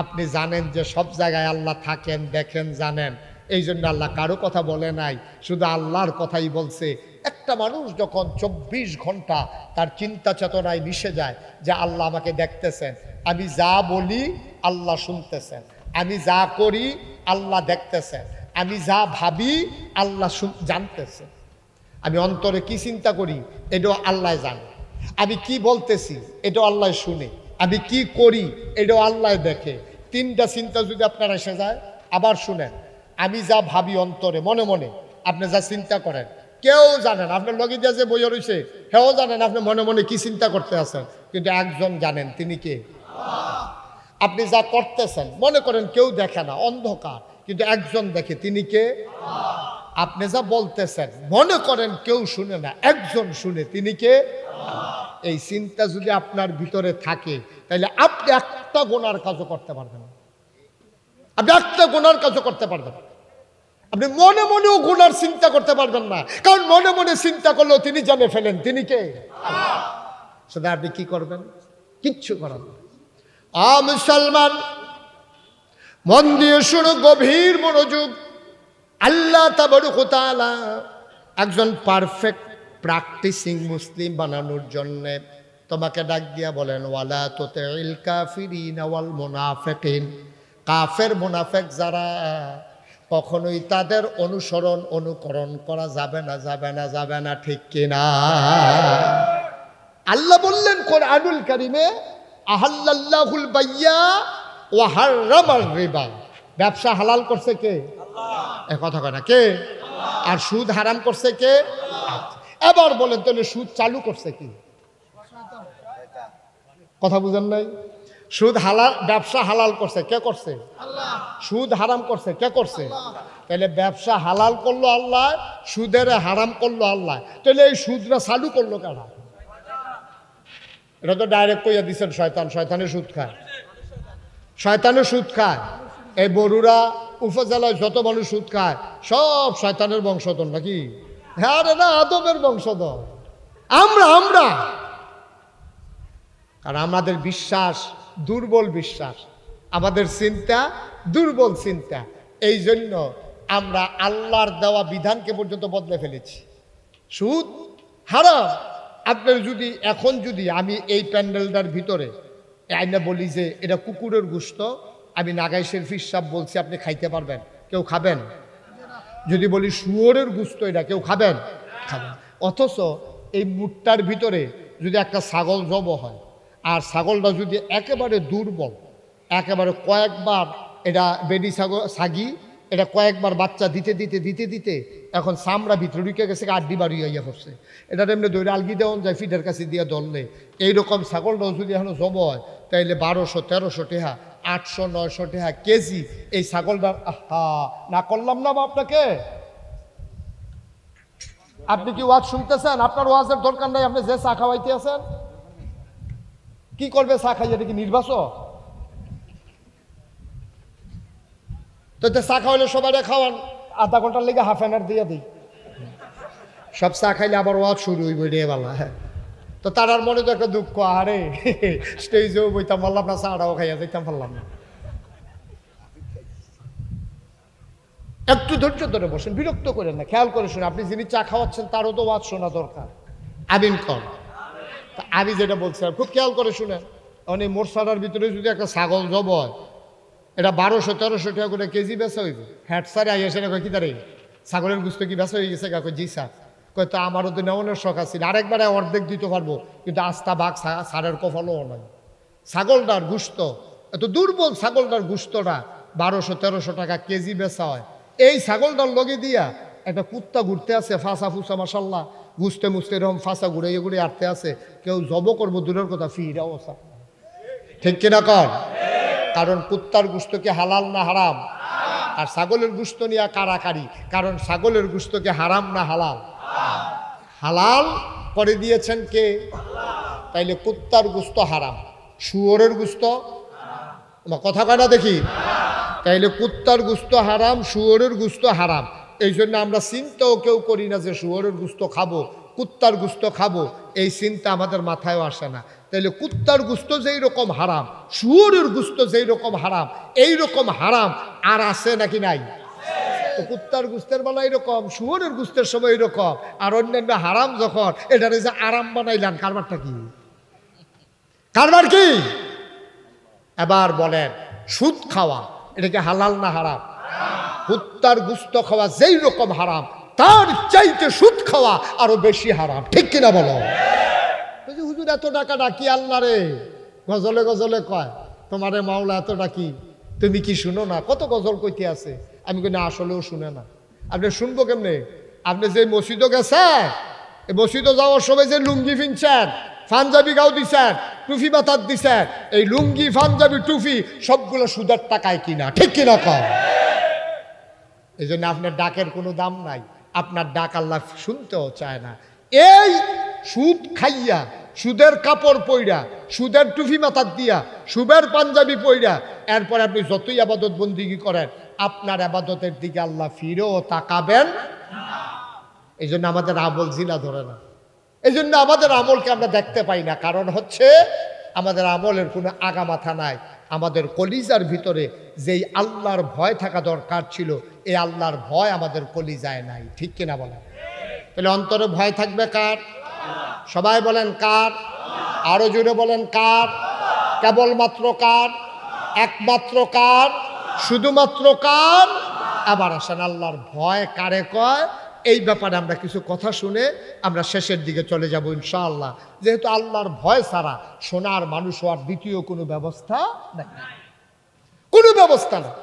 আপনি জানেন যে সব জায়গায় আল্লাহ থাকেন, দেখেন, জানেন। এই জন্য আল্লাহ কারো কথা বলে নাই, শুধু আল্লাহর কথাই বলছে। একটা মানুষ যখন 24 ঘন্টা তার চিন্তা চেতনায় মিশে যায় যে আল্লাহ আমাকে দেখতেছেন, আমি যা বলি আল্লাহ শুনতেছেন, আমি যা করি আল্লাহ দেখতেছেন, আমি যা ভাবি আল্লাহ জানতেছেন, আমি অন্তরে কি চিন্তা করি এটাও আল্লাহ জানে, আমি কি বলতেছি এটাও আল্লাহ শুনে, আমি কি করি এটাও আল্লাহ দেখে। তিনটা চিন্তা যদি আপনার এসে যায়, আবার শুনেন, আমি যা ভাবি অন্তরে মনে মনে, আপনি যা চিন্তা করেন কেউ জানেন, আপনার লগে দিয়ে যে বইয়া রয়েছে হেও জানেন আপনি মনে মনে কি চিন্তা করতে আছেন, কিন্তু একজন জানেন, তিনি কে? আপনি যা করতেছেন মনে করেন কেউ দেখে না, অন্ধকার, কিন্তু একজন দেখে, তিনি কে? আপনি যা বলতেছেন মনে করেন কেউ শুনে না, একজন শুনে, তিনি কে? এই চিন্তা যদি আপনার ভিতরে থাকে, তাহলে আপনি একটা গুনার কাজও করতে পারবেন না, আপনি একটা গুনার কাজও করতে পারবেন না, আপনি মনে মনেও গুনার চিন্তা করতে পারবেন না, কারণ মনে মনে চিন্তা করলেও তিনি জানে ফেলেন, তিনি কে? সেটা আপনি কি করবেন? কিচ্ছু করার না। মুসলমান মন দিয়ে শুনো, গভীর মনোযোগ। আল্লাহ তাবারক ওয়া তাআলা একজন পারফেক্ট প্র্যাকটিসিং মুসলিম বানানোর জন্যে তোমাকে ডাক দিয়া বলেন, ওয়ালা তুতিল কাফিরিন ওয়াল মুনাফিকিন। কাফের মুনাফিক যারা, কখনোই তাদের অনুসরণ অনুকরণ করা যাবে না, যাবে না, যাবে না, ঠিক কিনা? আল্লাহ বললেন কোরআনুল কারীমে, আহাল্লাল্লাহুল বাইয়া ওয়া হাররামার রিবা। ব্যবসা হালাল করছে কে? আল্লাহ। এই কথা কয় না কে? আল্লাহ। আর সুদ হারাম করছে কে? আচ্ছা, এবার বলেন তাহলে সুদ চালু করছে কি? কথা বুঝেন নাই? সুদ হালাল, ব্যবসা হালাল করছে কে করছে? আল্লাহ। সুদ হারাম করছে কে করছে? তাহলে ব্যবসা হালাল করলো আল্লাহ, সুদের হারাম করলো আল্লাহ, তাহলে এই সুদরা চালু করলো কারা? এটা তো ডাইরেক্ট কইয়া দিচ্ছেন শয়তান। শয়তানের সুদ খায়, শয়তানের সুদ খায়। এই বরুড়া উপজেলায় যত মানুষ সুদ খায় সব শয়তানের বংশধর নাকি? হ্যাঁ রে না, আদমের বংশধর আমরা। কারণ আমাদের বিশ্বাস দুর্বল বিশ্বাস, আমাদের চিন্তা দুর্বল চিন্তা। এই জন্য আমরা আল্লাহর দেওয়া বিধানকে পর্যন্ত বদলে ফেলেছি। সুদ হারাম। আপনার যদি এখন যদি আমি এই প্যান্ডেলটার ভিতরে আইনা বলি যে এটা কুকুরের গোশত, আমি নাগাই শরীফ সাহেব বলছি আপনি খাইতে পারবেন, কেউ খাবেন? যদি বলি শুয়োরের গোশত এটা, কেউ খাবেন? খাবেন। অথচ এই মুটটার ভিতরে যদি একটা ছাগল জব হয়, আর ছাগলটা যদি একেবারে দুর্বল, একেবারে কয়েকবার এটা বেডি ছাগি এটা কয়েকবার বাচ্চা দিতে দিতে দিতে দিতে এখন চামড়া ভিতরে ঢুকে গেছে, আড্ডি বাড়ি হইয়া পড়ছে, এটা এমনি দৈরে আলগি দেওয়া যায় ফিডের কাছে দিয়ে ধরলে। এইরকম ছাগলটাও যদি এখন জব হয় তাইলে 1200-1300 টাকা, 800-900 টাকা কেজি এই ছাগলটার। আহা, না করলাম না আপনাকে? আপনি কি ওয়াজ শুনতেছেন? আপনার ওয়াজের দরকার নাই, আপনি যে চা খাওয়াইতে আছেন। কি করবে চা খাই? এটা কি নির্বাচন? তো চা খাওয়াইলে সবাই খাওয়ান, আধা ঘন্টার লেগে হাফ অ্যান আওয়ার দিয়ে দিই। সব চা খাইলে আবার ওয়াজ শুরু হইব রে বালা। তো তার মনে তো একটা দুঃখ, আরে স্টেজেও বইতাম পারলাম না, চাটাও খাইয়া যাইতাম পারলাম না। একটু ধৈর্য ধরে বসেন, বিরক্ত করেন না, খেয়াল করে শুনে। আপনি যিনি চা খাওয়াচ্ছেন তারও তো ওয়াজ শোনা দরকার। আমিন কর। আমি যেটা বলছিলাম খুব খেয়াল করে শুনেন। অনেক মোরসালার ভিতরে যদি একটা ছাগল জব হয়, এটা 1200-1300 টাকা করে কেজি বেচা হইবে। হ্যাট সারে আইয়া সেটা কয় কি তারে ছাগলের গুস্ত কি বেচা হয়ে গেছে? কাকু জি স্যার। কয় তো আমারও তো নেওয়ানোর শখ আছে, আরেকবারে অর্ধেক দিতে পারবো, কিন্তু আস্থা ভাগ সারের কফলও নয়। ছাগলটার গুস্ত এত দুর্বল, ছাগলটার গুস্তটা 1200-1300 টাকা কেজি বেচা হয়। এই ছাগলটার লগে দিয়া একটা কুত্তা ঘুরতে আছে, ফাঁসা ফুসা মাসাল্লাহ, গুছতে মুছতে এরকম ফাঁসা ঘুরে এগুড়ে আটতে আছে। কেউ জব করবো দূরের কথা, ফিরা অবস্থা। ঠিক কিনা কর? কারণ কুত্তার গুস্তকে হালাল না হারাম? আর ছাগলের গুস্ত নিয়ে কারাকারি, কারণ ছাগলের গুস্তকে হারাম না হালাল? হালাল করে দিয়েছেন কে? তাইলে কুত্তার গুস্ত হারাম, শুয়োরের গুস্ত কথা কয় না দেখি? তাইলে কুত্তার গুস্ত হারাম, শুয়োরের গুস্ত হারাম। এই জন্য আমরা চিন্তাও কেউ করি না যে শুয়োরের গুস্ত খাবো, কুত্তার গুস্ত খাবো, এই চিন্তা আমাদের মাথায়ও আসে না। তাইলে কুত্তার গুস্ত যেই রকম হারাম, শুয়োরের গুস্ত যেই রকম হারাম, এই রকম হারাম আর আছে নাকি নাই? তো কুত্তার গুস্তের বেলা এরকম, শুয়োরের গুস্তের সময় এরকম, আর অন্যান্য হারাম যখন এটারে যে আরাম বানাইলেন, কারবারটা কি? কারবার কি? এবার বলেন সুদ খাওয়া এটা কি হালাল না হারাম? কুত্তার গুস্ত খাওয়া যেই রকম হারাম, তার চাইতে সুদ খাওয়া আরো বেশি হারাম। ঠিক কিনা বলো? হুজুর এত টাকা ডাকি আল্লাহ রে, গজলে গজলে কয় তোমারে মাওলা এত ডাকি, তুমি কি শুনো না? কত গজল কইতে আছে। আমি কই না, আসলেও শুনে না। আপনি শুনবো কেমনে? আপনি যে মসজিদে গেছেন, এই মসজিদে যাওয়ার সময় যে লুঙ্গি পিনছেন, পাঞ্জাবি গাও দিছেন, টুফি মাথার দিছেন, এই লুঙ্গি পাঞ্জাবি টুফি সবগুলো সুদের টাকায় কিনা। ঠিক কিনা কর? এই জন্য আপনার ডাকের কোনো দাম নাই, আপনার ডাক আল্লাহ শুনতেও চায় না। এই সুদ খাইয়া, সুদের কাপড় পইরা, সুদের টুফি মাথার দিয়া, সুদের পাঞ্জাবি পইরা, এরপর আপনি যতই আবাদত বন্দিগি করেন, আপনার আবাদতের দিকে আল্লাহ ফিরেও তাকাবেন। এই জন্য আমাদের আমল জিনা ধরে না, এই জন্য আমাদের আমলকে আমরা দেখতে পাই না। কারণ হচ্ছে আমাদের আমলের কোনো আগা মাথা নাই। আমাদের কলিজার ভিতরে যেই আল্লাহর ভয় থাকা দরকার ছিল, এই আল্লাহর ভয় আমাদের কলিজায় নাই। ঠিক কিনা বলেন? তাহলে অন্তরে ভয় থাকবে কার? সবাই বলেন কার? আরো জোরে বলেন কার? কেবলমাত্র কার? একমাত্র কার? শুধুমাত্র কার? আবার আসেন আল্লাহর ভয় কারে কয় এই ব্যাপারে আমরা কিছু কথা শুনে আমরা শেষের দিকে চলে যাব ইনশাআল্লাহ। যেহেতু আল্লাহর ভয় ছাড়া সোনার মানুষ হওয়ার দ্বিতীয় কোনো ব্যবস্থা নাই, কোনো ব্যবস্থা নেই।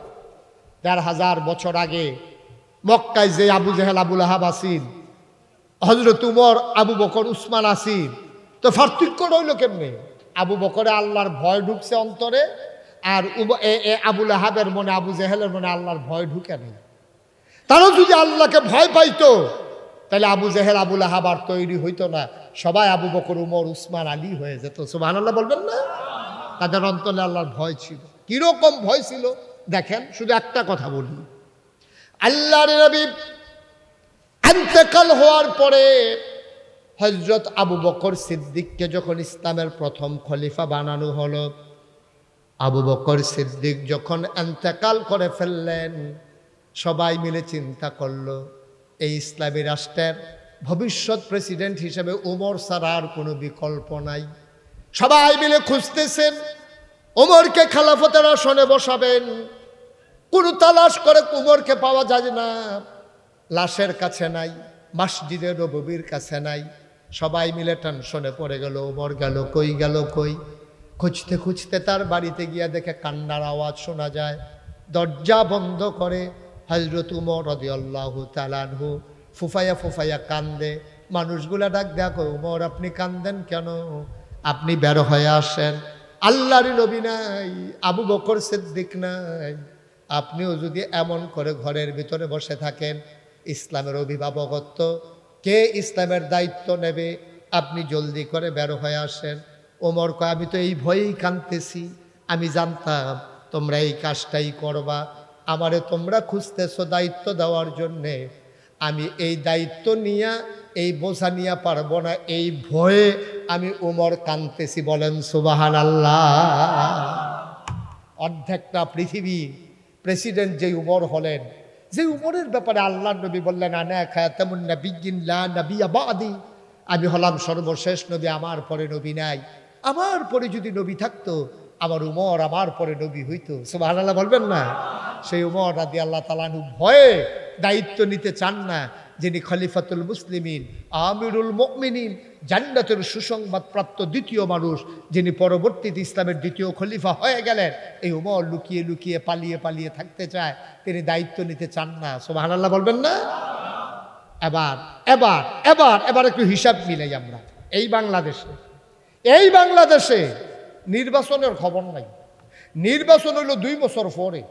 ১,৫০০ বছর আগে মক্কায় যে আবু জেহেল আবুল আহাব আসিন, হযরত উমর আবু বকর উসমান আসিন, তো পার্থক্য রইল কেমনে? আবু বকরে আল্লাহর ভয় ঢুকছে অন্তরে, আর আবুল আহাবের মনে, আবু জেহেলের মনে আল্লাহর ভয় ঢুকে নেই। তারা যদি আল্লাহকে ভয় পাইতো তাহলে আবু জেহেল আবুল আহাব আর তৈরি হইতো না, সবাই আবু বকর উমর উসমান আলী হয়ে যেত। সুবহানাল্লাহ বলবেন না? তাদের অন্তরে আল্লাহর ভয় ছিল। কিরকম ভয় ছিল দেখেন, শুধু একটা কথা বলি। আল্লাহর নবী ইন্তেকাল হওয়ার পরে হযরত আবু বকর সিদ্দিককে যখন ইসলামের প্রথম খলিফা বানানো হলো, আবু বকর সিদ্দিক যখন ইন্তেকাল করে ফেললেন, সবাই মিলে চিন্তা করলো এই ইসলামী রাষ্ট্রের ভবিষ্যৎ প্রেসিডেন্ট হিসেবে উমর ছাড়া আর কোনো বিকল্প নাই। সবাই মিলে খুঁজতেছেন উমরকে খেলাফতের আসনে বসাবেন। কোনো তালাশ করে উমরকে পাওয়া যায় না, লাশের কাছে নাই, মসজিদে নববীর কাছে নাই। সবাই মিলে টেনশনে পড়ে গেল, উমর গেল কই, গেল কই। খুঁজতে খুঁজতে তার বাড়িতে গিয়া দেখে কান্নার আওয়াজ শোনা যায়। দরজা বন্ধ করে হযরত উমর রাদিয়াল্লাহু তাআলা আনহু ফুফাইয়া ফুফাইয়া কান্দে। মানুষগুলা ডাক দেখো, উমর আপনি কান্দেন কেন? আপনি বের হয়ে আসেন, আল্লাহর নবী নাই, আবু বকর সিদ্দিক নাই। আপনিও যদি এমন করে ঘরের ভিতরে বসে থাকেন, ইসলামের অভিভাবকত্ব কে ইসলামের দায়িত্ব নেবে? আপনি জলদি করে বের হয়ে আসেন। ওমর কয় আমি তো এই ভয়েই কাঁদতেছি, আমি জানতাম তোমরা এই কাজটাই করবা, আমারে তোমরা খুঁজতেছো দায়িত্ব দেওয়ার জন্যে। আমি এই দায়িত্ব নিয়ে, এই বোঝা নিয়ে পারবো না, এই ভয়ে আমি ওমর কাঁদতেছি। বলেন সুবহানাল্লাহ। অর্ধেকটা পৃথিবী প্রেসিডেন্ট যে উমর হলেন, যে উমরের ব্যাপারে আল্লাহর নবী বললেন আনা খাতামুন নাবিয়্যিন লা নাবিয়্যা বাদি, আমি হলাম সর্বশেষ নবী, আমার পরে নবী নাই। আমার পরে যদি নবী থাকতো আমার উমর আমার পরে নবী হইতো। সুবহানাল্লাহ বলবেন না? সেই উমর রাদিয়াল্লাহু তাআলা আনহু ভয়ে দায়িত্ব নিতে চান না, যিনি খলিফাতুল মুসলিমিন, আমিরুল মুমিনিন, জান্নাতের সুসংবাদ প্রাপ্ত দ্বিতীয় মানুষ, যিনি পরবর্তীতে ইসলামের দ্বিতীয় খলিফা হয়ে গেলেন। এই উমর লুকিয়ে লুকিয়ে পালিয়ে পালিয়ে থাকতে চায়, তিনি দায়িত্ব নিতে চান না। সুবহানাল্লাহ বলবেন না? এবার এবার এবার এবার একটু হিসাব মিলাই আমরা। এই বাংলাদেশে নির্বাচনের খবর নাই। নির্বাচন হইল 2 বছর পরে,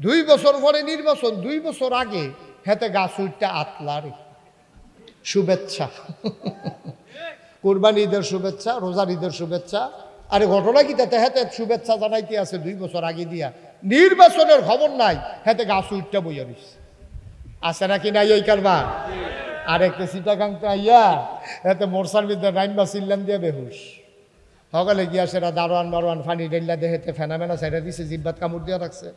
2 বছর পরে নির্বাচন। 2 বছর আগে হেতে গাছ উঠটা আতলারে শুভেচ্ছা, কোরবানি ঈদের শুভেচ্ছা, রোজার ঈদের শুভেচ্ছা। আরে ঘটনা কি তাতে হেতে শুভেচ্ছা জানাইতে আছে 2 বছর আগে দিয়া। নির্বাচনের খবর নাই, হেতে গাছ উঠটা বইয়া রইছে। আছে নাকি নাই ওই কারবার? আরেকটা সিটাগাংতে আইয়া এতে মোরসার বিদ্যা রাইনবা চিল্লান দিয়ে বেহুশ সকালে গিয়া সেরা দারোয়ান মারোয়ান ফানি ডাইল্লা দেহেতে ফেনামেনা সাইডা দিছে, জিব্বাত কামড় দিয়া রাখছে।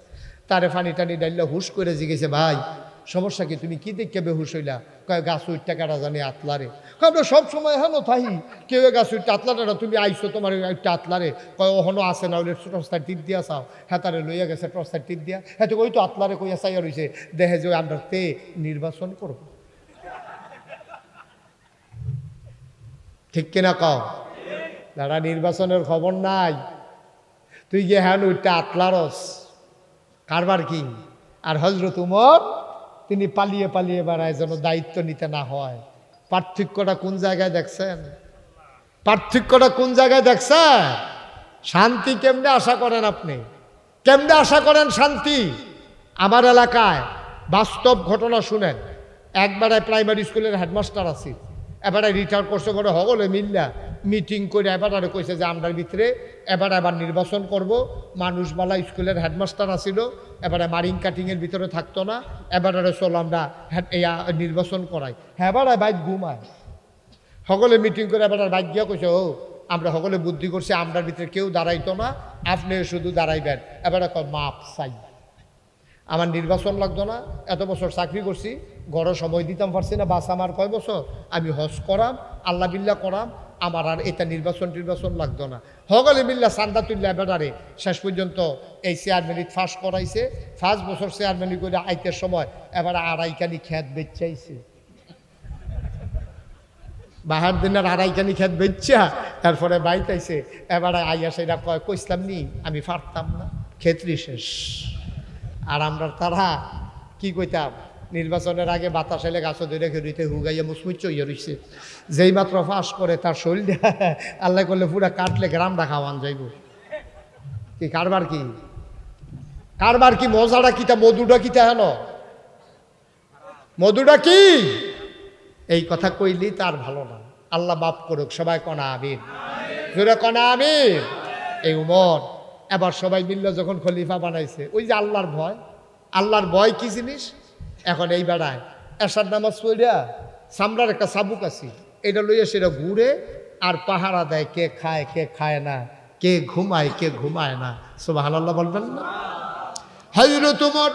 তারে ফানি টানি ডাইল্লা হুশ করে জিগেছে, ভাই সমস্যা কি, তুমি কি দেখে বেহুশ হইলা? কয় গাছ উঠটা কাটা জানি আতলারে। আমরা সব সময় হেন থাহি, কেউ গাছ উঠতে আতলারে না, তুমি আইসো তোমার উঠটা আতলারে। কয় ওহনো আছে না, ওই টর্চটার টিপ দিয়া চাও। হ্যাঁ তারে লইয়া গেছে টর্চটার টিপ দিয়া, হ্যাঁ তো ওই তো আতলারে কইয়া চাইয়া রয়েছে। দেখে যে আমরা তে নির্বাচন করব, ঠিক কিনা কও? দাঁড়া, নির্বাচনের খবর নাই, তুই গিয়ে হ্যান ওইটা আতলারস, কারবার কি? আর হযরত উমর তিনি পালিয়ে পালিয়ে বেড়ায় যেন দায়িত্ব নিতে না হয়। পার্থক্যটা কোন জায়গায় দেখছেন? পার্থক্যটা কোন জায়গায় দেখছেন? শান্তি কেমনে আশা করেন আপনি? কেমনে আশা করেন শান্তি? আমার এলাকায় বাস্তব ঘটনা শুনেন। একবারে প্রাইমারি স্কুলের হেডমাস্টার আছি, এবারে রিটায়ার করছে করে হগলে মিল্লা মিটিং করে এবারে কইছে যে আমরার ভিতরে এবার নির্বাচন করব। মানুষবালা স্কুলের হেডমাস্টার আসিল, এবারে মারিং কাটিংয়ের ভিতরে থাকতো না, এবারে চলো আমরা নির্বাচন করাই। হ্যাঁ এবারে বাইক ঘুমায়, সকলে মিটিং করে এবার বাইক গিয়া কইছে ও আমরা সকলে বুদ্ধি করছি, আমরার ভিতরে কেউ দাঁড়াইতো না, আপনি শুধু দাঁড়াইবেন। এবারে কয় মাপ চাই, আমার নির্বাচন লাগতো না, এত বছর চাকরি করছি, ঘরে সময় দিতাম পারছি না, বাস আমার কয় বছর, আমি হজ করাম, আল্লাহ বিল্লাহ করাম, আমার আর এটা নির্বাচন লাগতো না। হগলে মিল্লা সান্দাতুল্লাহ বেড়ারে শেষ পর্যন্ত এই চেয়ারম্যানিত ফাঁস করাইছে। 5 বছর চেয়ারম্যানি করে আইতের সময় এবার আড়াইখানি খেত বেচাইছে। বাহার দিনের আড়াইখানি খেত বেচা তারপরে বাইতাইছে। এবারে আইয়া সেটা কইসলাম নি আমি পারতাম না, ক্ষেত্রই শেষ। আর আমরা তারা কি কইতাম, নির্বাচনের আগে বাতাস এলে গাছ ধরে খেরিতে হুগাইয়া মুসমুচ্চ হইয়া রইছে। যেই মাত্র ফাঁস করে তার শরীর আল্লাহ করলে পুরা কাটলে গ্রামটা খাওয়ান যাইব। কি কারবার কি মজাটা কিতা, মধুটা কিতা হেন, মধুটা কি, এই কথা কইলি তার ভালো না। আল্লাহ মাফ করুক, সবাই কনা আমিন, জোরে কনা আমিন। এই উমর এবার সবাই মিললে যখন খলিফা বানাইছে, ওই যে আল্লাহর ভয় কি জিনিস। এখন এই বেড়ায় এসার নামাজ পড়িয়া সামরার একটা চাবুক আছে, এটা লইয়া সেটা ঘুরে আর পাহারা দেয়, কে খায় কে খায় না, কে ঘুমায় না। সুবহানাল্লাহ বলবেন না? হযরত উমর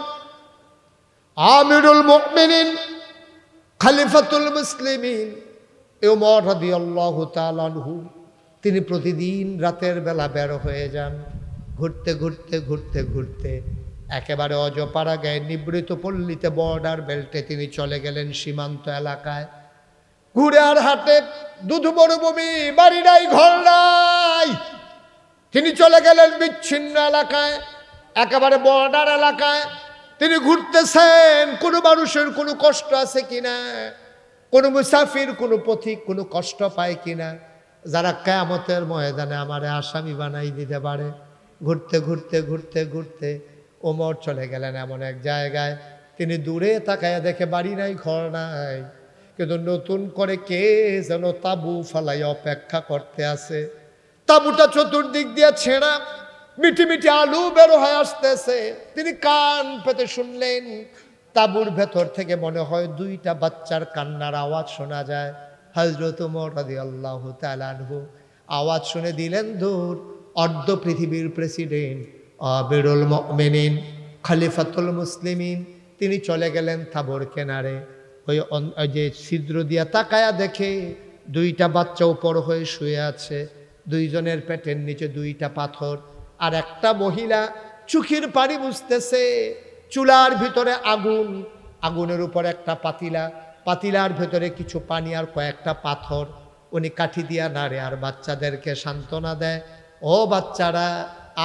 আমিরুল মুমিনিন খলিফাতুল মুসলিমিন উমর রাদিয়াল্লাহু তাআলা আনহু, তিনি প্রতিদিন রাতের বেলা বের হয়ে যান। ঘুরতে একেবারে অজপাড়া গায়ে নিবৃত পল্লীতে বর্ডার বেল্টে তিনি চলে গেলেন সীমান্ত এলাকায়। ঘুরে আর হাটে দুধ মরুভূমি, বাড়ি নাই ঘর নাই। তিনি চলে গেলেন বিচ্ছিন্ন এলাকায়, একেবারে বর্ডার এলাকায়। তিনি ঘুরতেছেন কোনো মানুষের কোনো কষ্ট আছে কিনা, কোনো মুসাফির কোনো পথিক কোনো কষ্ট পায় কিনা, যারা কিয়ামতের ময়দানে আমারে আসামি বানাই দিতে পারে। ঘুরতে ওমর চলে গেলেন এমন এক জায়গায়, তিনি দূরে তাকায়া দেখে বাড়ি নাই ঘর নাই, কিন্তু নতুন করে কে যেন তাবু ফালাই অপেক্ষা করতে আছে। তাবুটা চতুর্দিক দিয়ে ছেঁড়া, মিটি আলু বের হয়ে আসতেছে। তিনি কান পেতে শুনলেন, তাবুর ভেতর থেকে মনে হয় 2টা বাচ্চার কান্নার আওয়াজ শোনা যায়। হযরত ওমর রাদিয়াল্লাহু তাআলা আনহু আওয়াজ শুনে দিলেন দূর। অর্ধ পৃথিবীর প্রেসিডেন্ট আমিরুল মুমিনিন খলিফাতুল মুসলিমিন, তিনি চলে গেলেন তাবুর কিনারে। ওই যে ছিদ্র দিয়া তাকায়া দেখে 2টা বাচ্চা উপর হয়ে শুয়ে আছে, 2জনের পেটের নিচে 2টা পাথর। আর একটা মহিলা চোখের পানি মুছতেছে। চুলার ভিতরে আগুন, আগুনের উপর একটা পাতিলার ভেতরে কিছু পানি আর কয়েকটা পাথর। উনি কাঠি দিয়া নাড়ে আর বাচ্চাদেরকে সান্ত্বনা দেয়, ও বাচ্চারা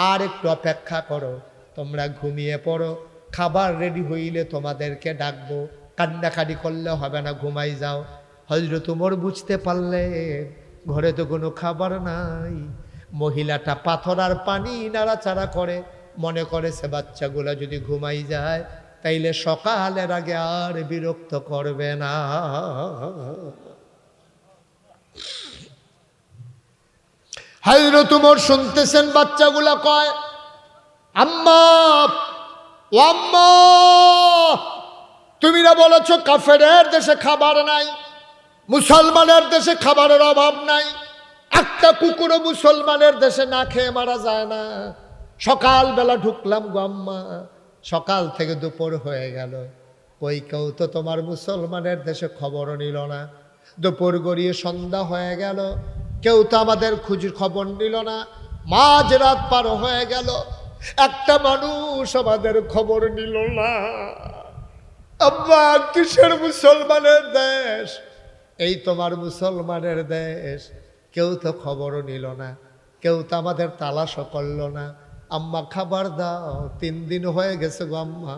আর একটু অপেক্ষা করো, তোমরা ঘুমিয়ে পড়ো, খাবার রেডি হইলে তোমাদেরকে ডাকবো, কান্নাকাটি করলে হবে না, ঘুমাই যাও। হযরত ওমর বুঝতে পারলেন ঘরে তো কোনো খাবার নাই। মহিলাটা পাথর আর পানি নাড়াচাড়া করে, মনে করেছে বাচ্চাগুলা যদি ঘুমাই যায় তাইলে সকালের আগে আর বিরক্ত করবে না। হযরত ওমর শুনতেছেন বাচ্চাগুলা কয়, আম্মা ও আম্মা, তুমি না বলেছ কাফেরের দেশে খাবার নাই, মুসলমানের দেশে খাবারের অভাব নাই, একটা কুকুরও মুসলমানের দেশে না খেয়ে মারা যায় না। সকালবেলা ঢুকলাম গো আম্মা, সকাল থেকে দুপুর হয়ে গেল, কই কেউ তো তোমার মুসলমানের দেশে খবরও নিল না। দুপুর গড়িয়ে সন্ধ্যা হয়ে গেল, কেউ তো আমাদের খবর নিল না। মাঝরাত পার হয়ে গেল, একটা মানুষ আমাদের খবর নিল না। আব্বা কিসের মুসলমানের দেশ? এই তোমার মুসলমানের দেশ, কেউ তো খবরও নিল না, কেউ তো আমাদের তালাশও করল না। আম্মা খাবার দাও, 3 দিন হয়ে গেছে গো আম্মা,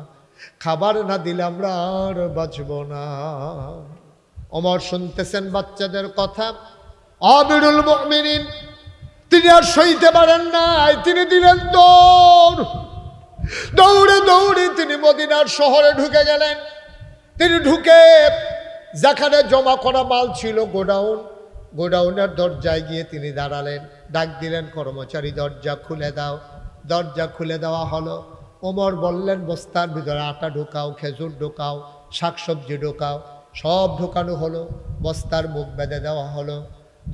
খাবার না দিলে আমরা আর বাঁচব না। ওমর শুনতেছেন বাচ্চাদের কথা। আমিরুল মুমিনিন তিনি আর সইতে পারেন নাই, তিনি দিলেন দৌড়ে তিনি মদিনার শহরে ঢুকে গেলেন। তিনি ঢুকে যেখানে জমা করা মাল ছিল গোডাউনের দরজায় গিয়ে তিনি দাঁড়ালেন, ডাক দিলেন, কর্মচারী দরজা খুলে দাও। দরজা খুলে দেওয়া হলো। ওমর বললেন, বস্তার ভিতরে আটা ঢোকাও, খেজুর ঢোকাও, শাকসবজি ঢোকাও। সব ঢোকানো হলো, বস্তার মুখ বেঁধে দেওয়া হলো।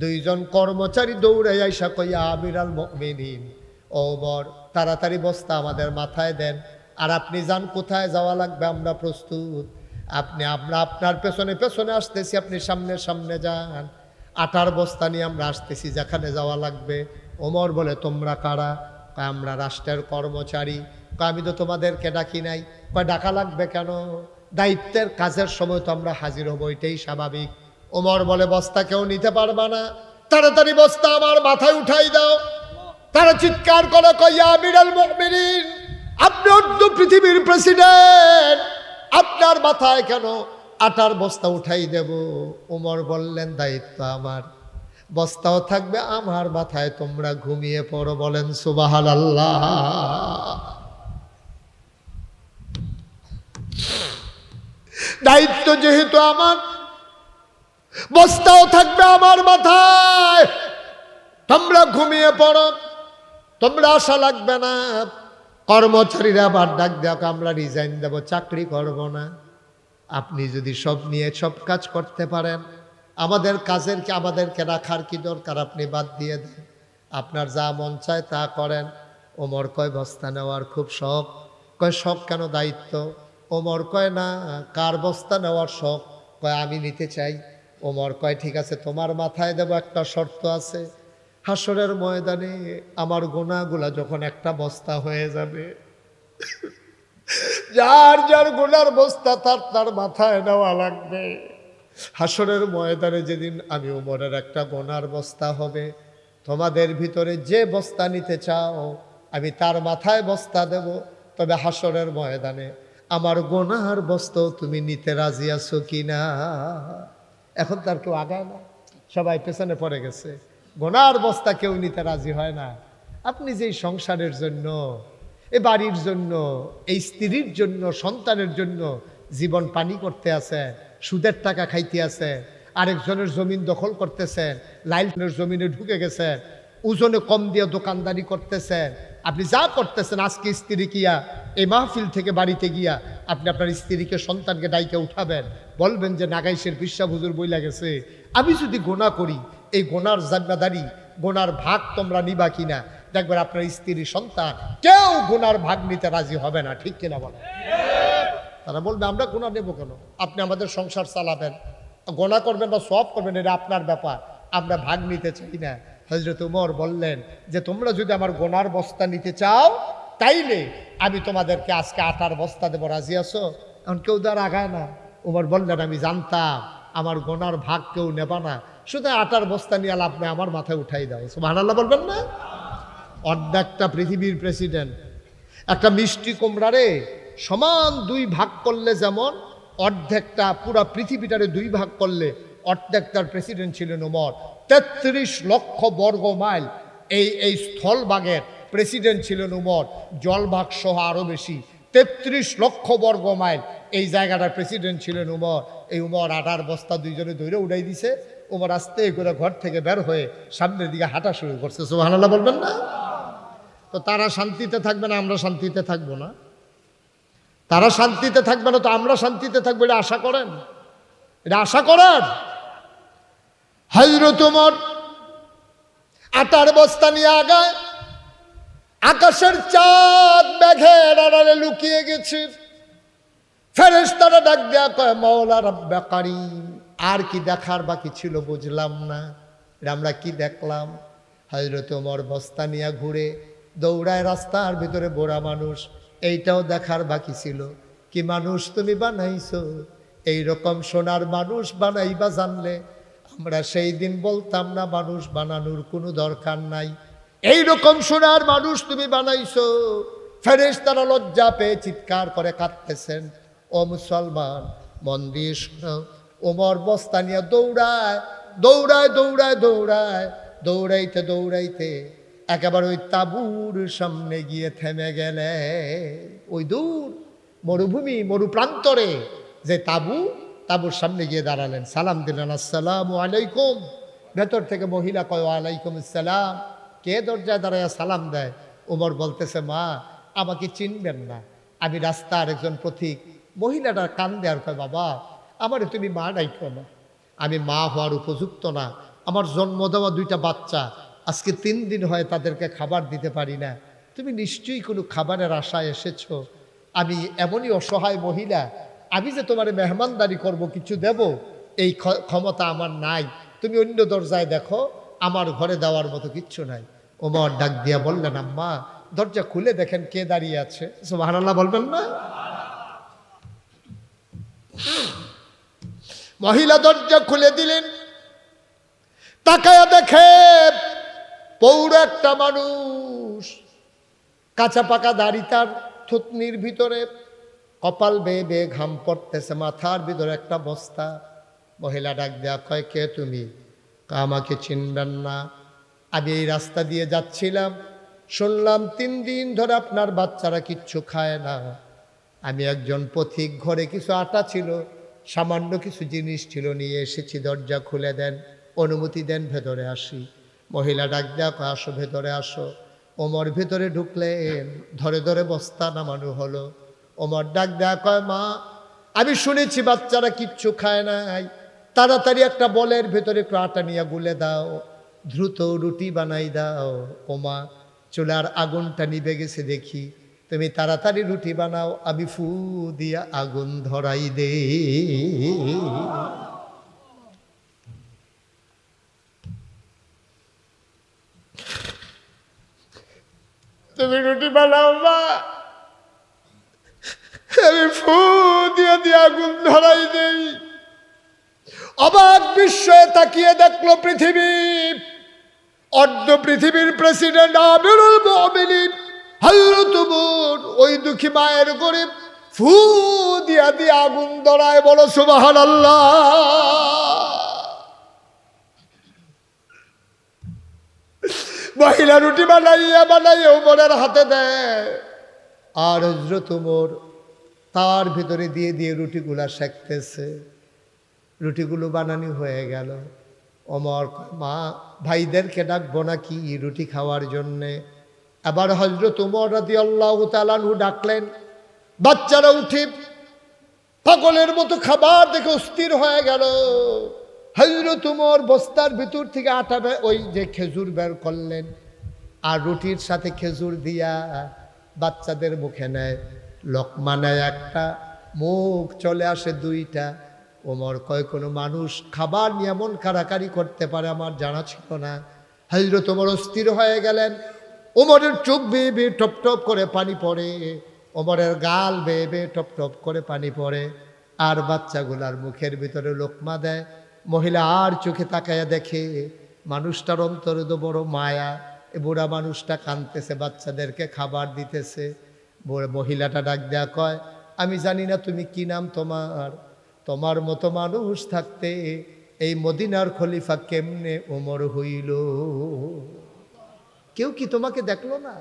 2জন কর্মচারী দৌড়ে আইসা কইয়া, আমিরুল মুমিনিন ওমর, তাড়াতাড়ি বস্তা আমাদের মাথায় দেন, আর আপনি যান, কোথায় যাওয়া লাগবে আমরা প্রস্তুত, আমরা আপনার পেছনে আসতেছি, আপনি সামনে যান। আটার বস্তা নিয়ে আমরা আসতেছি, যেখানে যাওয়া লাগবে। ওমর বলে, তোমরা কারা? কয়, আমরা রাষ্ট্রের কর্মচারী। কয়, আমি তো তোমাদেরকে ডাকি নাই। কয়, ডাকা লাগবে কেন? দায়িত্বের কাজের সময় তো আমরা হাজির হবো, এটাই স্বাভাবিক। ওমর বলে, বস্তা কেউ নিতে পারবা না, তাড়াতাড়ি বস্তা আমার মাথায় উঠাই দাও। তারা চিৎকার করে, কয়, ইয়া আমিরুল মুমিনিন, আপনি তো পৃথিবীর প্রেসিডেন্ট, আপনার মাথায় কেন আটার বস্তা উঠাই দেব? ওমর বললেন, দায়িত্ব আমার, বস্তাও থাকবে আমার মাথায়, তোমরা ঘুমিয়ে পড়ো। বলেন সুবহানাল্লাহ। দায়িত্ব যেহেতু আমার, বস্তাও থাকবে আমার মাথায়, তোমরা ঘুমিয়ে পড়ো, তোমরা আশা লাগবে না। কর্মচারীরা আবার ডাক দেখ, আমরা রিজাইন দেব, চাকরি করব না। আপনি যদি সব নিয়ে সব কাজ করতে পারেন, আমাদের কাজের কি, আমাদেরকে রাখার কি দরকার? আপনি বাদ দিয়ে দেন, আপনার যা মন চায় তা করেন। ওমর কয়, বস্তা নেওয়ার খুব শখ। কয়, শখ কেন, দায়িত্ব। ওমর কয়, না, কার বস্তা নেওয়ার শখ? কয়, আমি নিতে চাই। ওমর কয়, ঠিক আছে, তোমার মাথায় দেব, একটা শর্ত আছে। হাসরের ময়দানে আমার গুনাহগুলা যখন একটা বস্তা হয়ে যাবে, যার যার গুনার বস্তা তার তার মাথায় নেওয়া লাগবে। হাসরের ময়দানে যেদিন আমি ওমরের একটা গুনার বস্তা হবে, তোমাদের ভিতরে যে বস্তা নিতে চাও আমি তার মাথায় বস্তা দেব। তবে হাসরের ময়দানে আমার গুনার বস্তাও তুমি নিতে রাজি আছো কিনা? এখন তার কেউ আগায় না, সবাই পেছনে পড়ে গেছে। গুনার বস্তা কেউ নিতে রাজি হয় না। আপনি যেই সংসারের জন্য, এ বাড়ির জন্য, এই স্ত্রীর জন্য, সন্তানের জন্য জীবন পানি করতে আছে, সুদের টাকা খাইতে আছে, আরেকজনের জমিন দখল করতেছেন, লাইনের জমিনে ঢুকে গেছেন, ওজনে কম দিয়ে দোকানদারি করতেছেন, আপনি যা করতেছেন, আজকে স্ত্রী কিয়া এই মাহফিল থেকে বাড়িতে গিয়া আপনি আপনার স্ত্রীকে, সন্তানকে ডাইকে উঠাবেন, বলবেন যে নাগাইশের বিশ্বাস হুজুর বইলা গেছে, আমি যদি গোনা করি, এই গোনার জিম্মাদারি, গোনার ভাগ তোমরা নিবা কিনা? দেখবেন আপনার স্ত্রী, সন্তান কেউ গোনার ভাগ নিতে রাজি হবে না। ঠিক কিনা বলে? তারা বলবে, আমরা গোনা নেব কেন? আপনি আমাদের সংসার চালাবেন, গোনা করবেন বা সওয়াব করবেন, এটা আপনার ব্যাপার, আমরা ভাগ নিতে চাই না। হযরত ওমর বললেন যে, তোমরা যদি আমার গোনার বস্তা নিতে চাও, তাইলে আমি তোমাদেরকে আজকে আটার বস্তা দেবো, রাজি আছো? এখন কেউ দ্বার আগায় না। ওমর বললেন, আমি জানতাম আমার গোনার ভাগ কেউ নেবা না, শুধু আটার বস্তা নিয়ে লাভ নেই, আমার মাথায় উঠাই দাও। সুবহানাল্লাহ বলবেন না? অর্ধেকটা পৃথিবীর প্রেসিডেন্ট, একটা মিষ্টি কুমড়ারে সমান দুই ভাগ করলে যেমন অর্ধেকটা পুরা পৃথিবীটারে দুই ভাগ করলে অর্ধেকটার প্রেসিডেন্ট ছিলেন ওমর। ৩৩ লক্ষ বর্গ মাইল এই স্থলভাগের প্রেসিডেন্ট ছিলেন ওমর, জলভাগ সহ আরও বেশি। ৩৩ লক্ষ বর্গ মাইল এই জায়গাটার প্রেসিডেন্ট ছিলেন ওমর। এই ওমর আটার বস্তা দুইজনে দৌড়ে উড়াই দিছে। ওমর আস্তে করে ঘর থেকে বের হয়ে সামনের দিকে হাঁটা শুরু করছে। সুবহানাল্লাহ বলবেন না? তো তারা শান্তিতে থাকবে না, আমরা শান্তিতে থাকবো না? তারা শান্তিতে থাকবে না তো আমরা শান্তিতে থাকবো, এটা আশা করেন? এটা আশা করেন? হযরত ওমর আটার বস্তা নিয়ে আগায়, আকাশের চাঁদ মেঘের আড়ালে লুকিয়ে গেছে। ফেরেশতারা ডাক দেয়া কয়, মাওলা রাব্বে কারীম, আর কি দেখার বাকি ছিল বুঝলাম না, আমরা কি দেখলাম? হযরত ওমর বস্তা নিয়ে ঘুরে দৌড়ায়, রাস্তার ভিতরে বুড়া মানুষ, এইটাও দেখার বাকি ছিল। কি মানুষ তুমি বানাইছো, এইরকম সোনার মানুষ বানাইবা জানলে আমরা সেই দিন বলতাম না মানুষ বানানোর কোনো দরকার নাই, এইরকম সোনার মানুষ তুমি বানাইছো। ফেরেশতারা লজ্জা পেয়ে চিৎকার করে কাঁদতেছেন। ও মুসলমান, মন দিয়ে শোনো, ওমর বস্তা নিয়ে দৌড়ায় দৌড়ায় দৌড়ায় দৌড়ায় দৌড়াইতে দৌড়াইতে একেবারে ওই তাঁবুর সামনে গিয়ে থেমে গেলে। ওই দূর মরুভূমি, মরুপ্রান্তরে যে তাঁবুর সামনে গিয়ে দাঁড়ালেন, সালাম দিলেন, আসসালামু আলাইকুম। ভেতর থেকে মহিলা কয়, ওয়ালাইকুম আসসালাম। কে দরজায় দাঁড়ায় সালাম দেয়? ওমর বলতেছে, মা আমাকে চিনবেন না, আমি রাস্তার একজন পথিক। মহিলাটার কান দেয়ার কয়, বাবা আমারে তুমি মা ডাইকো না, আমি মা হওয়ার উপযুক্ত না, আমার জন্ম দেওয়া দুইটা বাচ্চা আজকে 3 দিন হয় তাদেরকে খাবার দিতে পারি না, তুমি নিশ্চয়ই কোনো খাবারের আশায় এসেছো। আমি এমনই অসহায় মহিলা, আমি যে তোমার মেহমানদারি করব, কিছু দেব, এই ক্ষমতা আমার নাই। তুমি অন্য দরজায় দেখো, আমার ঘরে দেওয়ার মতো কিচ্ছু নাই। ওমর ডাক দিয়া বললেন, আম্মা দরজা খুলে দেখেন কে দাঁড়িয়ে আছে। সুবহানাল্লাহ বলবেন না? মহিলা দরজা খুলে দিলেন, তাকায়া দেখে পৌর একটা মানুষ, কাঁচা পাকা দাড়ি, তার থুতনির ভিতরে কপাল বেয়ে বেয়ে ঘাম পড়তেছে, মাথার ভিতরে একটা বস্তা। মহিলা ডাক দেয়া কয়, কে তুমি? আমাকে চিনবেন না, আমি এই রাস্তা দিয়ে যাচ্ছিলাম, শুনলাম 3 দিন ধরে আপনার বাচ্চারা কিচ্ছু খায় না। আমি একজন পথিক, ঘরে কিছু আটা ছিল, সামান্য কিছু জিনিস ছিল, নিয়ে এসেছি, দরজা খুলে দেন, অনুমতি দেন, ভেতরে আসি। মহিলা ডাক দেয়া কয়, আসো ভেতরে আসো। ওমর ভেতরে ঢুকলেন, ধরে ধরে বস্তা নামানো হলো। ওমর ডাক দেয়া কয়, মা আমি শুনেছি বাচ্চারা কিচ্ছু খায় নাই, তাড়াতাড়ি একটা বলের ভেতরে একটু আটা নিয়ে গুলে দাও, দ্রুত রুটি বানাই দাও। ওমা চুলার আগুনটা নিভে গেছে দেখি, তুমি তাড়াতাড়ি রুটি বানাও, আমি ফু দিয়া আগুন ধরাই দে। তুমি রুটি বানাও মা, আমি ফু দিয়ে দিয়ে আগুন ধরাই দেই। অবাক বিস্ময়ে তাকিয়ে দেখলো পৃথিবী, অর্ধ পৃথিবীর প্রেসিডেন্ট আমিরুল মুমিনিন হযরত ওমর ওই দুঃখী মায়ের করে ফু দিয়া দিয়ে আগুন ধরায়। বলো সুবহানাল্লাহ। মহিলা রুটি বানাইয়া বানাইয়া ওমরের হাতে দেয়, আর হযরত ওমর তার ভিতরে দিয়ে দিয়ে রুটিগুলা সেঁকতেছে। রুটিগুলো বানানি হয়ে গেল। ওমর, মা ভাইদেরকে ডাকবো নাকি রুটি খাওয়ার জন্যে? আবার হযরত ওমর রাদিয়াল্লাহু তাআলা আনহু ডাকলেন। বাচ্চারা উঠে পাগলের মতো খাবার দেখে অস্থির হয়ে গেল। হযরত ওমর বস্তার ভিতর থেকে আটা ওই যে খেজুর বের করলেন, আর রুটির সাথে খেজুর দিয়া বাচ্চাদের মুখে নেয়। লোকমা নেয় একটা, মুখ চলে আসে 2টা। ওমর কয়, কোনো মানুষ খাবার নিয়ে এমন কারাকারি করতে পারে আমার জানা ছিল না। হযরত ওমর অস্থির হয়ে গেলেন। ওমরের চোখ বেয়ে বেয়ে টপ টপ করে পানি পড়ে, ওমরের গাল বেয়ে বেয়ে টপ টপ করে পানি পড়ে, আর বাচ্চাগুলার মুখের ভিতরে লোকমা দেয়। মহিলা আর চোখে তাকায়া দেখে মানুষটার অন্তরে তো বড় মায়া, এ বুড়া মানুষটা কাঁদতেছে, বাচ্চাদেরকে খাবার দিতেছে। মহিলাটা ডাক দেয়া কয়, আমি জানি না তুমি কি নাম তোমার, তোমার মতো মানুষ থাকতে এই মদিনার খলিফা কেমনে ওমর হইল? কেউ কি তোমাকে দেখলো না?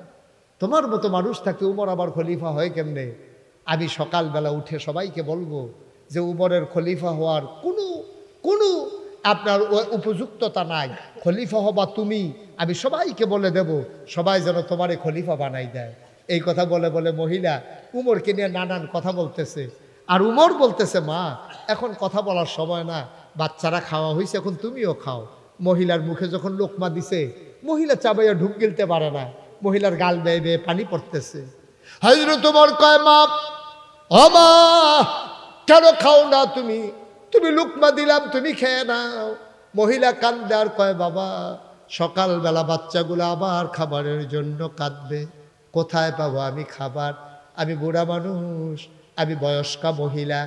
তোমার মতো মানুষ থাকতে উমর আবার খলিফা হয় কেমনে? আমি সকালবেলা উঠে সবাইকে বলবো যে উমরের খলিফা হওয়ার কোনো আপনার উপযুক্ততা নাই, খলিফা হবা তুমি। আমি সবাইকে বলে দেব, সবাই যেন তোমারে খলিফা বানাই দেয়। এই কথা বলে বলে মহিলা উমরকে নিয়ে নানান কথা বলতেছে। আর উমর বলতেছে, মা এখন কথা বলার সময় না, বাচ্চারা খাওয়া হয়েছে, এখন তুমিও খাও। মহিলার মুখে যখন লোকমা দিছে, মহিলা চাবাইয়া ঢুক গিলতে পারে না, মহিলার গাল বেয়ে বেয়ে পানি পড়তেছে। হযরত ওমর কয়, মা ও মা কেন খাও না তুমি? তুমি লোকমা দিলাম, তুমি খেয়ে নাও। মহিলা কান্দে আর কয়, বাবা সকালবেলা বাচ্চাগুলো আবার খাবারের জন্য কাঁদবে, কোথায় পাবো আমি খাবার? আমি বুড়া মানুষ, আমি বয়স্কা মহিলা,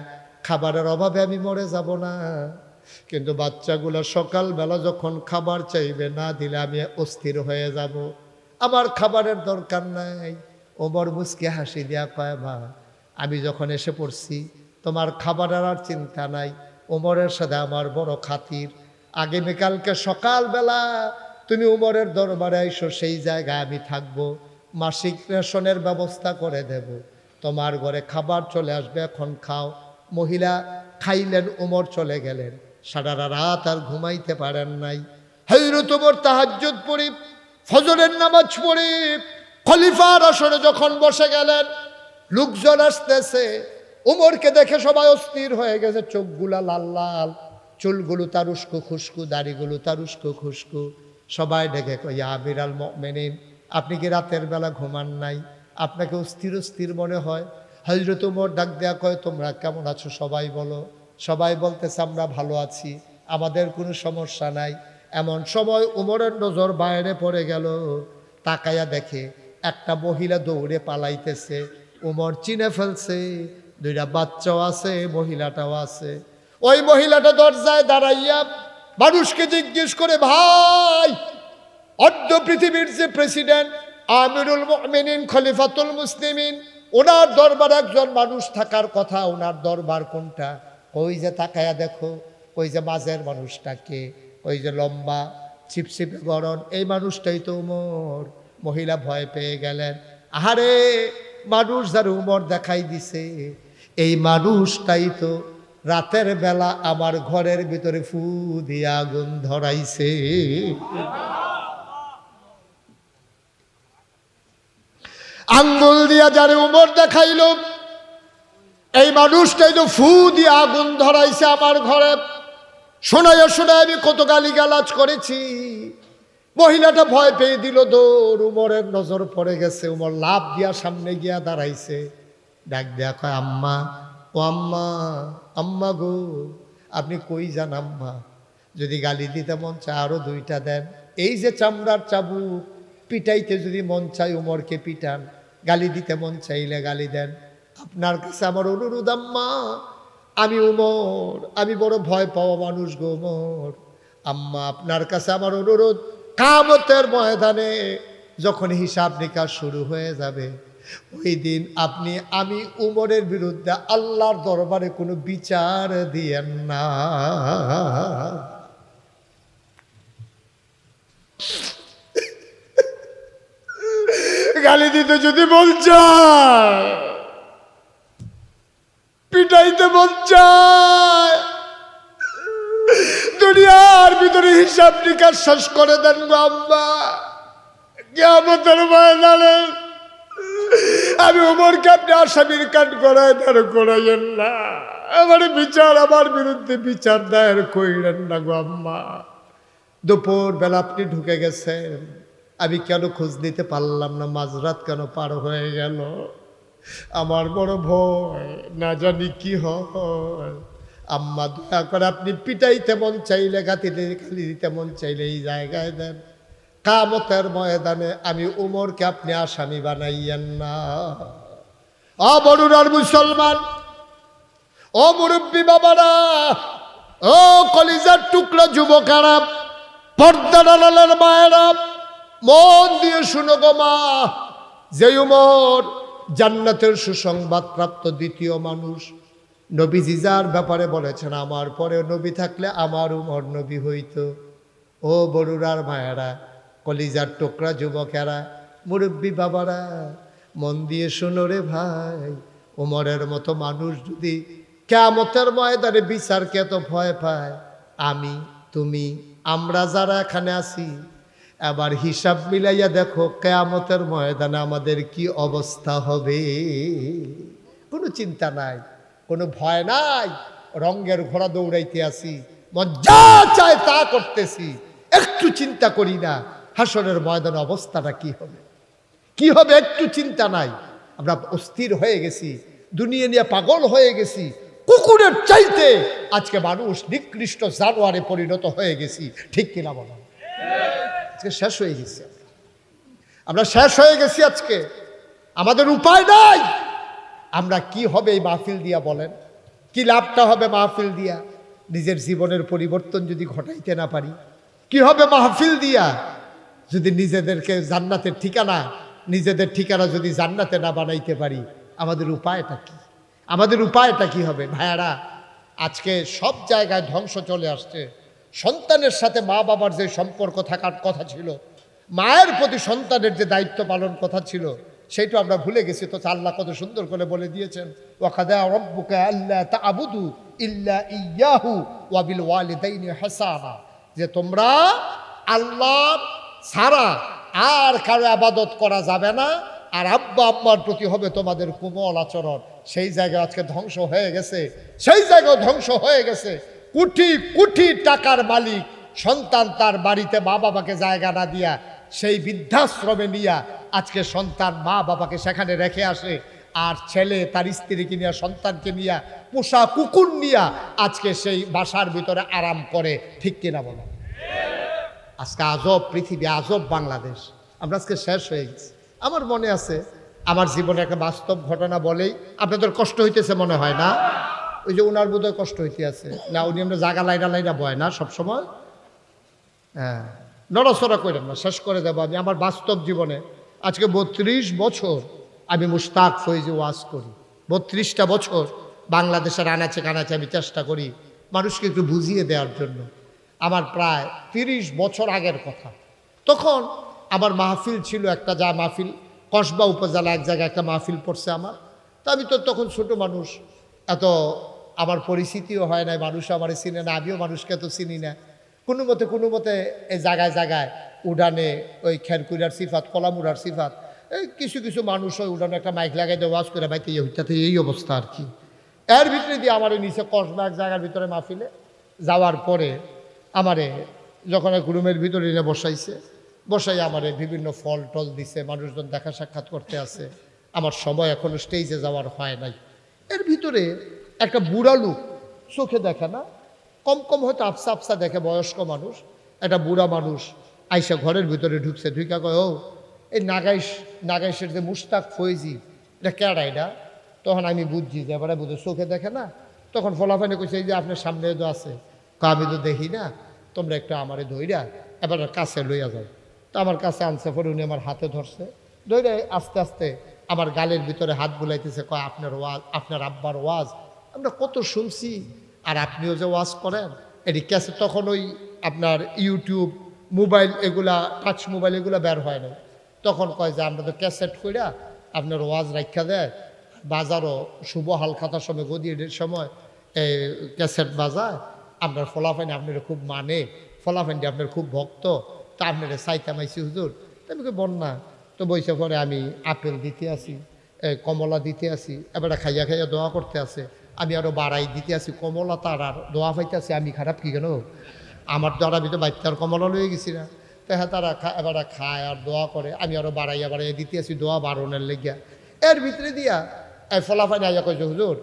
খাবারের অভাবে আমি মরে যাব না। কিন্তু বাচ্চাগুলো সকালবেলা যখন খাবার চাইবে, না দিলে আমি অস্থির হয়ে যাব, আমার খাবারের দরকার নাই। ওমর মুচকি হাসি দিয়া কয়, মা আমি যখন এসে পড়ছি তোমার খাবারের আর চিন্তা নাই। ওমরের সাথে আমার বড় খাতির, আগামীকালকে সকালবেলা তুমি ওমরের দরবারে আইসো, সেই জায়গায় আমি থাকবো, মাসিক রেশনের ব্যবস্থা করে দেব, তোমার ঘরে খাবার চলে আসবে, এখন খাও। মহিলা খাইলেন, ওমর চলে গেলেন। সারা রাত আর ঘুমাইতে পারেন নাই। হযরত ওমর তাহাজ্জুদ পড়ে, ফজরের নামাজ পড়ে খলিফার আসনে যখন বসে গেলেন, লোকজন আসতেছে। ওমরকে দেখে সবাই অস্থির হয়ে গেছে, চোখগুলা লাল লাল, চুলগুলো তার উস্কো খুস্কু, দাড়িগুলো তার উস্কো খুস্কু। সবাই ডেকে কয়, ইয়া আমিরাল মুমিনিন, আপনি কি রাতের বেলা ঘুমান নাই? আপনাকে অস্থির অস্থির মনে হয়। হযরত ওমর ডাক দেয়া কয়, তোমরা কেমন আছো সবাই বলো। সবাই বলতেছে, আমরা ভালো আছি। আমাদের কোনো সমস্যা নাই। এমন সময় উমরের নজর বাইরে পড়ে গেল, তাকায়া দেখে একটা মহিলা দৌড়ে পালাইতেছে। উমর চিনে ফেলছে, দুইটা বাচ্চাও আছে, মহিলাটাও আছে। ওই মহিলাটা দরজায় দাঁড়াইয়া মানুষকে জিজ্ঞেস করে, ভাই, অর্ধ পৃথিবীর যে প্রেসিডেন্ট আমিরুল মুমিনিন খলিফাতুল মুসলিমিন, ওনার দরবার একজন মানুষ থাকার কথা, ওনার দরবার কোনটা? ওই যে তাকায়া দেখো, ওই যে মাঝের মানুষটাকে, ওই যে লম্বা ছিপছিপে গরম, এই মানুষটাই তো উমর। মহিলা ভয় পেয়ে গেলেন। আহারে, মানুষ যার উমর দেখাই দিছে, এই মানুষটাই তো রাতের বেলা আমার ঘরের ভিতরে ফু দিয়ে আগুন ধরাইছে। আঙ্গুল দিয়া যারে উমর দেখাইল, এই মানুষটাই তো ফু দিয়ে আগুন ধরাইছে আমার ঘরে। শোনায় শোনায় আমি কত গালিগালাজ করেছি। মহিলাটা ভয় পেয়ে দিল দৌড়। উমরের নজর পড়ে গেছে। উমর লাফ দিয়া সামনে গিয়া দাঁড়াইছে। ডাক দেয়া কয়, আম্মা, ও আম্মা, আম্মা গো, আপনি কই যান আম্মা? যদি গালি দিতে মন চায় আরো দুইটা দেন। এই যে চামড়ার চাবুক, পিটাইতে যদি মন চায় উমরকে পিটান, গালি দিতে মন চাইলে গালি দেন। আপনার কাছে আমার অনুরোধ আম্মা, আমি উমর, আমি বড় ভয় পাওয়া মানুষ গো উমর। আম্মা, আপনার কাছে আমার অনুরোধ, কিয়ামতের ময়দানে যখন হিসাব নিকাশ শুরু হয়ে যাবে, ওই দিন আপনি আমি উমরের বিরুদ্ধে আল্লাহর দরবারে কোনো বিচার দিয়েন না। গালি দিতে যদি মন চায়, পিটাইতে মন চায়, দুনিয়ার ভিতরে হিসাব নিকাশ শেষ করে দেন গো আম্মা। কিয়ামতের ময়দানে আমি উমরকে আপনি আসামির কাঠ করায় দাঁড় করাইয়েন না। আমার বিচার, আমার বিরুদ্ধে বিচার দায়ের কইলেন না গো আম্মা। দুপুর বেলা আপনি ঢুকে গেছেন, আমি কেন খোঁজ নিতে পারলাম না? মাঝরাত কেন পার হয়ে গেল? আমার বড় ভয়, না জানি কি হয়। আম্মা, দয়া করে আপনি পিটাইতে মন চাইলে, গাতিতে খালি দিতে মন চাইলে এই জায়গায় দেন। কিয়ামতের ময়দানে আমি উমরকে আপনি আসামি বানাইয়েন না। বড়ুরার মুসলমান, ও মুরব্বী বাবারা, ও কলিজার টুকরা যুবকেরা, পর্দার আড়ালের মায়েরা, মন দিয়ে শুনো গো মা। যে উমর জান্নাতের সুসংবাদ প্রাপ্ত দ্বিতীয় মানুষ, নবীজি যার ব্যাপারে বলেছেন, আমার পরে নবী থাকলে আমার উমর নবী হইতো। ও বড়ুরার মায়েরা, কলিজার টুকরা যুবকেরা, মুরব্বী বাবারা, মন দিয়ে শোনো রে ভাই। উমরের মতো মানুষ যদি কিয়ামতের ময়দানে বিচারকে এত ভয় পায়, আমি, তুমি, আমরা যারা এখানে আছি, এবার হিসাব মিলাইয়া দেখো কিয়ামতের ময়দানে আমাদের কি অবস্থা হবে। কোনো চিন্তা নাই, কোনো ভয় নাই, রঙের ঘোড়া দৌড়াইতে আসি, মজা চায় তা করতেছি, একটু চিন্তা করি না হাসরের ময়দানে অবস্থাটা কি হবে, কি হবে, একটু চিন্তা নাই। আমরা অস্থির হয়ে গেছি, দুনিয়া নিয়ে পাগল হয়ে গেছি, কুকুরের চাইতে আজকে মানুষ নিকৃষ্ট জানোয়ারে পরিণত হয়ে গেছি। ঠিক কিনা বলেন? আজকে শেষ হয়ে গেছি, আমরা শেষ হয়ে গেছি আজকে। আমাদের উপায় নাই। আমরা কি হবে এই মাহফিল দিয়া বলেন? কি লাভটা হবে মাহফিল দিয়া? নিজের জীবনের পরিবর্তন যদি ঘটাইতে না পারি, কি হবে মাহফিল দিয়া? যদি নিজেদেরকে জান্নাতের ঠিকানা, নিজেদের ঠিকানা যদি জান্নাতে না বানাইতে পারি, আমাদের উপায়টা কি? আমাদের উপায়টা কি হবে? ভাইয়ারা, আজকে সব জায়গায় ধ্বংস চলে আসছে। সন্তানের সাথে মা বাবার যে সম্পর্ক থাকার কথা ছিল, মায়ের প্রতি সন্তানের যে দায়িত্ব পালন কথা ছিল, সেইটা আমরা ভুলে গেছি। তো আল্লাহ কত সুন্দর করে বলে দিয়েছেন, ওয়াকাদা রাব্বুকা আল্লা তা'বুদু ইল্লা ইয়্যাহু ওয়া বিল ওয়ালিদাইনি হাসানা, যে তোমরা আল্লাহ ছাড়া আর কারো ইবাদত করা যাবে না, আর আব্বা আম্মার প্রতি হবে তোমাদের কোমল আচরণ। সেই জায়গায় আজকে ধ্বংস হয়ে গেছে, সেই জায়গায় ধ্বংস হয়ে গেছে। কোটি কোটি টাকার মালিক সন্তান তার বাড়িতে মা বাবাকে জায়গা না দিয়া সেই বৃদ্ধাশ্রমে নিয়া আজকে সন্তান মা বাবাকে সেখানে রেখে আসে, আর ছেলে তার স্ত্রীকে নিয়ে সন্তানকে নিয়ে পোষা কুকুর নিয়ে আজকে সেই বাসার ভিতরে আরাম করে, ঠিক কিনা বলো? আজকে আজব পৃথিবী, আজব বাংলাদেশ। আমরা আজকে শেষ হয়ে গেছি। আমার মনে আছে, আমার জীবনে একটা বাস্তব ঘটনা বলেই আপনাদের কষ্ট হইতেছে মনে হয় না? ওই যে ওনার বোধহয় কষ্ট হইতে আছে না, উনি আমরা জাগা লাইনা লাইনা বয় না সবসময়। হ্যাঁ, নড়াচড়া করেন না, শেষ করে দেবো আমি। আমার বাস্তব জীবনে আজকে 32 বছর আমি মুশতাক ফৈজি ওয়াজ করি। 32টা বছর বাংলাদেশের আনাচে কানাচে আমি চেষ্টা করি মানুষকে একটু বুঝিয়ে দেওয়ার জন্য। আমার প্রায় 30 বছর আগের কথা। তখন আমার মাহফিল ছিল একটা, যা মাহফিল কসবা উপজেলা এক জায়গায় একটা মাহফিল পড়ছে আমার। তা আমি তো তখন ছোট মানুষ, এত আমার পরিচিতিও হয় না, মানুষ আমার চিনে না, আমিও মানুষকে তো চিনি না। কোনো মতে এই জায়গায় জায়গায় উড়ানে ওই খেরকুড়ার সিফাত, কলামুড়ার সিফাত, এই কিছু কিছু মানুষ ওই উড়ানে একটা মাইক লাগাই দিয়ে ওয়াজ করে বাইতে হইতে এই অবস্থা আর কি। এর ভিতরে দিয়ে আমার নিচে কসবা এক জায়গার ভিতরে মাহফিলে যাওয়ার পরে আমারে যখন এক রুমের ভিতরে এনে বসাই আমারে বিভিন্ন ফল টল দিছে, মানুষজন দেখা সাক্ষাৎ করতে আছে। আমার সময় এখনো স্টেজে যাওয়ার হয় নাই। এর ভিতরে একটা বুড়া লোক, চোখে দেখে না, কম কম হয়তো আফসা আফসা দেখে, বয়স্ক মানুষ, একটা বুড়া মানুষ আইসা ঘরের ভিতরে ঢুকছে। ঢুকা কয়, ও এই নাগাইশের যে মুশতাক ফৈজি, এটা কেডা এটা? তখন আমি বুঝছি যে এবারে বুঝে চোখে দেখে না। তখন ফলাফানি কইছে, এই যে আপনার সামনে তো আছে। আমি তো দেখি না, তোমরা একটু আমারে ধইরা এবার কাছে লইয়া যাও। তো আমার কাছে আনছে, পরে উনি আমার হাতে ধরছে, ধরে আস্তে আস্তে আমার গালের ভিতরে হাত বুলাইতেছে, কয় আপনার ওয়াজ, আপনার আব্বার ওয়াজ আমরা কত শুনছি, আর আপনিও যে ওয়াজ করেন এটি ক্যাসে। তখন ওই আপনার ইউটিউব মোবাইল এগুলা, টাচ মোবাইল এগুলা বের হয় না। তখন কয় যে আমরা তো ক্যাসেট কইরা আপনার ওয়াজ রাখা দেয়, বাজারও শুভ হালখাতার সময় গদির সময় ক্যাসেট বাজায়, আপনার ফলাফাইন আপনার খুব মানে, ফলাফাইনটি আপনার খুব ভক্ত, তা আপনারা চাইতামাইছি হুজুর। আমি বন্যা তো বইসে পরে আমি আপেল দিতে আসি, কমলা দিতে আসি, এবার খাইয়া খাইয়া দোয়া করতে আছে, আমি আরও বাড়াই দিতে আসি, কমলা তার আর দোয়া পাইতে আসি। আমি খারাপ কি কেন, আমার দ্বারা আমি তো বাচ্চার কমলা লয়ে গেছি না। তো হ্যাঁ, তারা এবার খায় আর দোয়া করে, আমি আরও বাড়াইয়া দিতে আসি দোয়া বাড়নের লেগিয়া। এর ভিতরে দিয়া এই ফলাফাইন আইয়া কইছে, হুজুর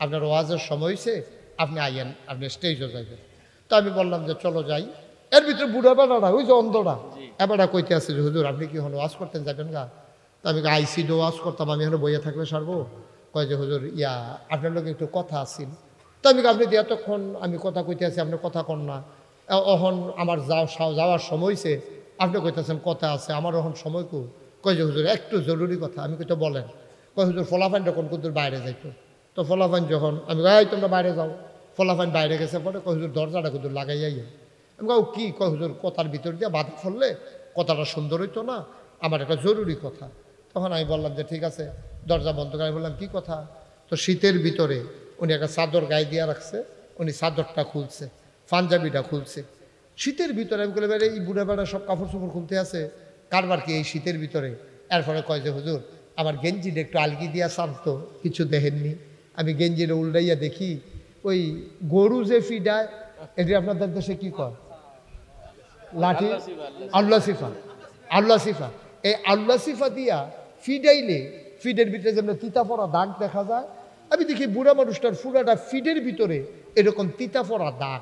আপনার ওয়াজের সময় হয়েছে, আপনি আইয়েন, আপনি স্টেজও যাইবেন। তো আমি বললাম যে চলো যাই। এর ভিতরে বুড়া বেড়াটা, ওই যে অন্ধটা, এবারটা কইতে আছে যে হুজুর আপনি কি হলো ওয়াজ করতেন যাবেন গা? তো আমি আইসি দো ওয়াজ করতাম, আমি এখানে বইয়া থাকলে সারবো। কয় যে হুজুর আপনার লোক একটু কথা আসিল। তো আমি আপনি এতক্ষণ আমি কথা কইতে আছি, আপনি কথা কন না, অহন আমার যাওয়ার সময় হয়েছে, আপনি কইতেছেন কথা আছে, আমার অহন সময় কয় যে হুজুর একটু জরুরি কথা। আমি কইতে বলেন। কয় হুজুর ফলাফাইন যখন কুদুর বাইরে যাইতো, তো ফলাফাইন যখন আমি এই তোমরা বাইরে যাও, ফলাফাইন বাইরে গেছে পরে কয় হুজুর দরজাটা কুদুর লাগাইয়াই। আমি কাউ কি? কয় হুজুর কথার ভিতর দিয়ে বাধা ফেললে কথাটা সুন্দর হইতো না, আমার একটা জরুরি কথা। তখন আমি বললাম যে ঠিক আছে, দরজা বন্ধ করে। বললাম কি কথা? তো শীতের ভিতরে উনি একটা চাদর গায়ে দিয়ে রাখছে, উনি চাদরটা খুলছে, পাঞ্জাবিটা খুলছে শীতের ভিতরে। আমি বললাম এই বুড়া বেড়া সব কাপড় চোপড় খুলতে আছে, কারবার কি এই শীতের ভিতরে? এরপরে কয় যে হুজুর আমার গেঞ্জিটা একটু আলগি দিয়া শান্ত, কিছু দেখেননি? আমি গেঞ্জিটা উল্টাইয়া দেখি ওই গরু যে ফিডায়, এটি আপনাদের দেশে কি কয়? লাঠি, আল্লাহ সিফা, আল্লাহ সিফা। এই আল্লাহ সিফা দিয়া ফিডাইলে ফিডের ভিতরে যেমন তিতা পড়া দাগ দেখা যায়, আমি দেখি বুড়া মানুষটার ফুরাটা ফিডের ভিতরে এরকম তিতা পড়া দাগ।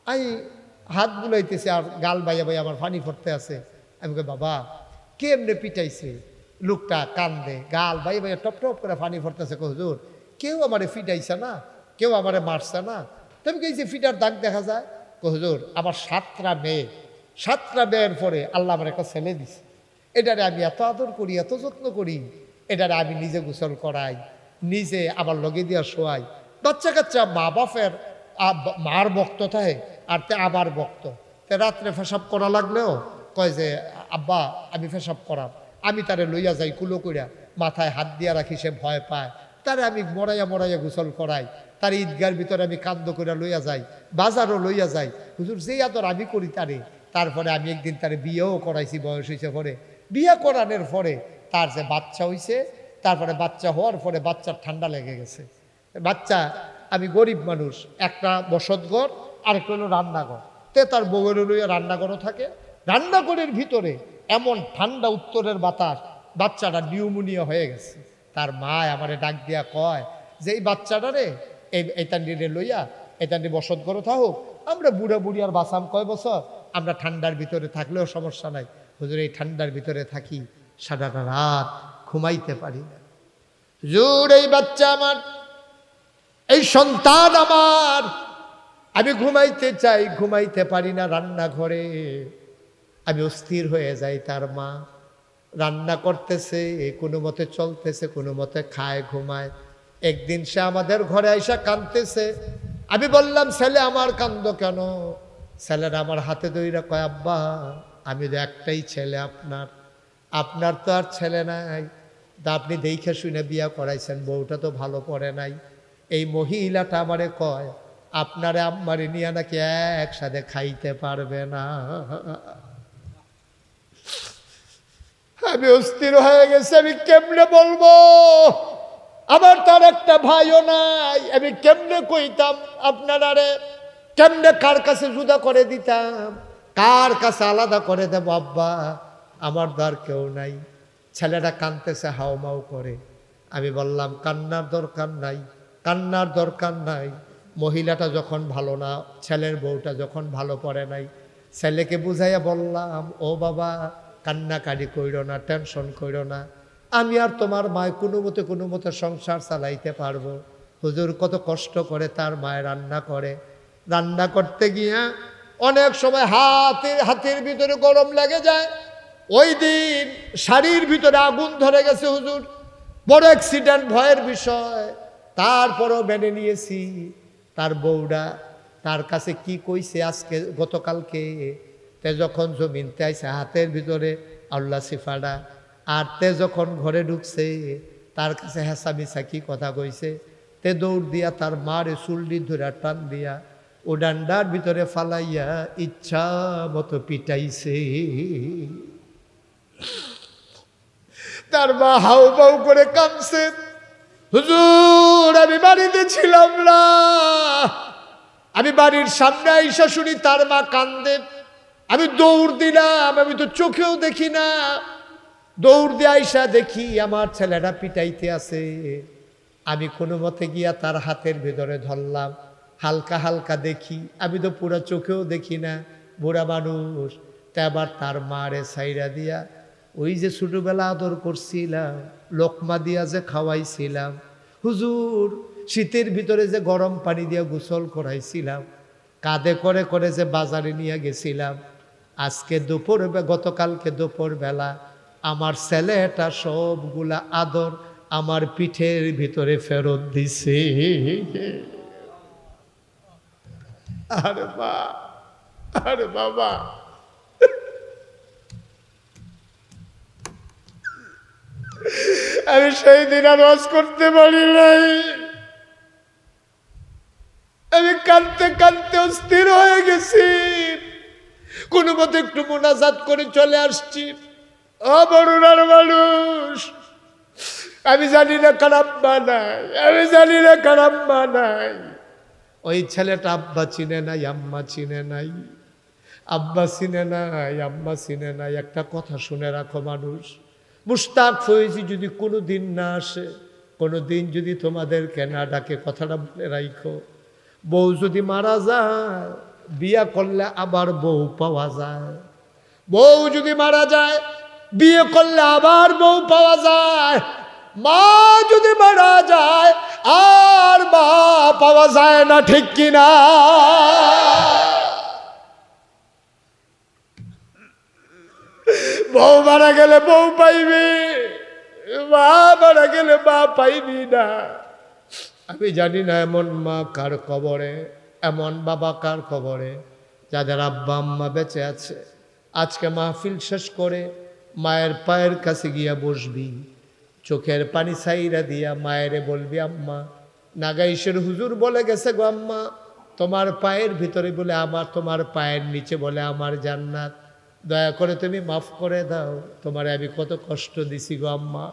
আমি হাত বুলাইতেছে আর গাল বাইয়া বাইয়া আমার পানি পড়তে আছে। আমি কই বাবা কেমনে পিটাইছে? লোকটা কান্দে, গাল বাইয়া বাইয়া টপ টপ করে পানি পড়তেছে। হুজুর কেউ আমারে ফিটাইছে না, কেউ আমারে মারছে না। তবে এই যে ফিটার দাগ দেখা যায়, হুজুর আমার 7টা মেয়ের পরে আল্লাহ আমার একটা ছেলে দিছে, এটারে আমি এত আদর করি, এত যত্ন করি, এটারে আমি নিজে গোসল করাই, নিজে আবার লগে দিয়া শোয়াই। বাচ্চা কাচ্চা মা বাপের মার বক্ত থাকে আর তে আবার বক্ত। তে রাত্রে পেশাব করা লাগলেও কয় যে আব্বা আমি পেশাব করাম, আমি তারে লইয়া যাই কুলো কইরা, মাথায় হাত দিয়া রাখি, সে ভয় পায়, তারে আমি মরাইয়া গোসল করাই, তার ঈদগার ভিতরে আমি কান্দ করে লইয়া যাই, বাজারও লইয়া যাই। হুজুর যেই আদর আমি করি তারে। তারপরে আমি একদিন তারে বিয়েও করাইছি, বয়স হয়েছে পরে। বিয়ে করানোর পরে তার যে বাচ্চা হইছে, তারপরে বাচ্চা হওয়ার পরে বাচ্চার ঠান্ডা লেগে গেছে। বাচ্চা, আমি গরিব মানুষ, একটা বসতঘর আর একটা হলো রান্নাঘর, তে তার বউয়ের লইয়া রান্নাঘরও থাকে। রান্নাঘরের ভিতরে এমন ঠান্ডা উত্তরের বাতাস, বাচ্চাটা নিউমোনিয়া হয়ে গেছে। তার মা আমারে ডাক দিয়া কয় যে এই বাচ্চাটা রে এইতান্ডিরে লইয়া এইতান্ডি বসত করো থাকুক, আমরা বুড়া বুড়ি আর বাঁচাম কয় বছর, আমরা ঠান্ডার ভিতরে থাকলেও সমস্যা নাই। হুজুর এই ঠান্ডার ভিতরে থাকি, সারাটা রাত ঘুমাইতে পারি না। হুজুর এই বাচ্চা আমার, এই সন্তান আমার, আমি ঘুমাইতে চাই, ঘুমাইতে পারি না রান্নাঘরে, আমি অস্থির হয়ে যাই। তার মা রান্না করতেছে, কোনো মতে চলতেছে, কোনো মতে খায় ঘুমায়। একদিন সে আমাদের ঘরে আইসা কাঁদতেছে। আমি বললাম, ছেলে আমার কান্দ কেন? ছেলেরা আমার হাতে ধইরা কয়, আব্বা আমি তো একটাই ছেলে, আপনার তো আর ছেলে নাই, তা আপনি দেখে শুনে বিয়া করাইছেন, বউটা তো ভালো পড়ে নাই। এই মহিলাটা আমারে কয় আপনারে আম্মারে নিয়ে নাকি একসাথে খাইতে পারবে না। আমি অস্থির হয়ে গেছি, আমি কেমনে বলবো? আমার তার একটা ভাইও নাই, আমি কেমনে কইতাম আপনারারে? কেমনে কার কাছে জুদা করে দিতাম, কার কাছে আলাদা করে দেব? আব্বা আমার দ্বার কেউ নাই। ছেলেটা কাঁদতেছে, হাওমাও করে। আমি বললাম, কান্নার দরকার নাই, কান্নার দরকার নাই। মহিলাটা যখন ভালো না, ছেলের বউটা যখন ভালো পড়ে নাই, ছেলেকে বুঝাইয়া বললাম, ও বাবা কান্নাকাটি কইরো না, টেনশন কইরো না, আমি আর তোমার মায় কোনো মতে সংসার চালাইতে পারবো। হুজুর কত কষ্ট করে তার মায় রান্না করে, রান্না করতে গিয়া অনেক সময় হাতের ভিতরে গরম লেগে যায়। ওই দিন শাড়ির ভিতরে আগুন ধরে গেছে হুজুর, বড় অ্যাক্সিডেন্ট, ভয়ের বিষয়। তারপরও মেনে নিয়েছি। তার বউরা তার কাছে কি কইছে আজকে গতকালকে, তে যখন জমিনতে আইছে হাতের ভিতরে আল্লাহ সিফাডা, আর তে যখন ঘরে ঢুকছে তার কাছে হেসা মিছা কি কথা কইছে, তে দৌড় দিয়া তার মারে চুলডি ধরে টান দিয়া ও ডান্ডার ভিতরে ফালাইয়া ইচ্ছা মতো পিটাইছে। তার মা হাউ বাউ করে কাঁদছে, হুজুর আমি বাড়িতে ছিলাম না, আমি বাড়ির সামনে আইসা শুনি তার মা কান্দে, আমি দৌড় দিলাম, আমি তো চোখেও দেখি না, দৌড় দিয়ে আইসা দেখি আমার ছেলেটা পিটাইতে আছে। আমি কোনো মতে গিয়া তার হাতের ভেতরে ধরলাম, হালকা হালকা দেখি, আমি তো পুরা চোখেও দেখি না, বুড়া মানুষ। তা আবার তার মারে সাইরা দিয়া ওই যে ছোটবেলা আদর করছিলাম, লোকমা দিয়া যে খাওয়াইছিলাম, হুজুর শীতের ভিতরে যে গরম পানি দিয়া গোসল করাইছিলাম, কাঁধে করে করে যে বাজারে নিয়ে গেছিলাম, আজকে গতকালকে দুপুর বেলা আমার ছেলেটা সবগুলা আদর আমার পিঠের ভিতরে ফেরত দিছে। আরে মা, আরে বাবা, আমি সেই দিন আর ওয়াজ করতে পারি নাই। আমি কাঁদতে কাঁদতে অস্থির হয়ে গেছি, কোনো মতে একটু মোনাজাত করে চলে আসছি। অবরুণার মানুষ, আমি জানি না খারাপ বানাই, আমি জানি না খারাপ বানাই। ওই ছেলেটা আব্বা চিনে নাই, আম্মা চিনে নাই, আব্বা চিনে নাই, আম্মা চিনে নাই। একটা কথা শুনে রাখো মানুষ, মুশতাক ফয়েজি যদি কোনো দিন না আসে, কোনো দিন যদি তোমাদেরকে না ডাকে, কথাটা মনে রাখো, বউ যদি মারা যায় বিয়া করলে আবার বউ পাওয়া যায়, বউ যদি মারা যায় বিয়ে করলে আবার বউ পাওয়া যায়, মা যদি মারা যায় আর মা পাওয়া যায় না, ঠিক কিনা? বউ মারা গেলে বউ পাইবি, মা মারা গেলে মা পাইবি না। আমি জানি না এমন মা কার কবরে, এমন বাবা কার কবরে, যাদের আব্বা আম্মা বেঁচে আছে। আজকে মাহফিল শেষ করে মায়ের পায়ের কাছে গিয়া বসবি, চোখের পানি ছাইরা দিয়া মায়েরে বলবি, আম্মা নাগাইশের হুজুর বলে গেছে গো আম্মা, তোমার পায়ের ভিতরে বলে আমার, তোমার পায়ের নিচে বলে আমার জান্নাত, দয়া করে তুমি মাফ করে দাও, তোমারে আমি কত কষ্ট দিছি গো আম্মা।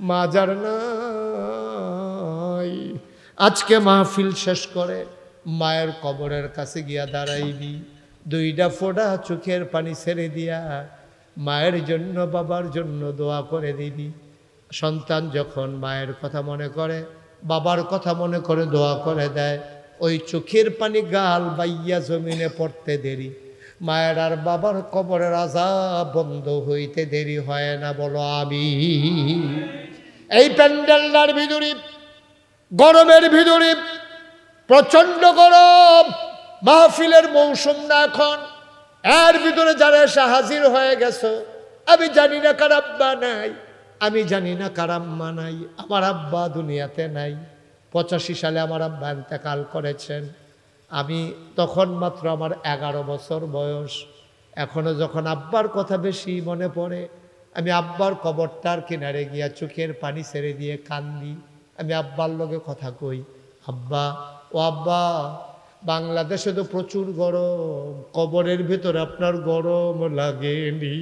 মা যার নাই, আজকে মাহফিল শেষ করে মায়ের কবরের কাছে গিয়া দাঁড়াইবি, দুইটা ফোঁটা চোখের পানি ছেড়ে দিয়া মায়ের জন্য বাবার জন্য দোয়া করে দিবি। সন্তান যখন মায়ের কথা মনে করে, বাবার কথা মনে করে দোয়া করে দেয়, ওই চোখের পানি গাল বাইয়া জমিনে পড়তে দেরি, মায়ের আর বাবার কবরের আযাব বন্ধ হইতে দেরি হয় না। বলো আমিন। এই প্যান্ডেলটার ভিতরে, গরমের ভিতরে, প্রচন্ড গরম, মাহফিলের মৌসুম না এখন, এর ভিতরে যারা এসে হাজির হয়ে গেছো, আমি জানি না কার আব্বা নাই, আমি জানি না কার আম্মা নাই। আমার আব্বা দুনিয়াতে নাই। 85 সালে আমার আব্বা ইন্তেকাল করেছেন। আমি তখন মাত্র আমার 11 বছর বয়স। এখনো যখন আব্বার কথা বেশি মনে পড়ে, আমি আব্বার কবরটার কিনারে গিয়া চোখের পানি ছেড়ে দিয়ে কান্দি। আমি আব্বার লগে কথা কই, আব্বা, ও আব্বা, বাংলাদেশে তো প্রচুর গরম, কবরের ভেতরে আপনার গরম লাগেনি?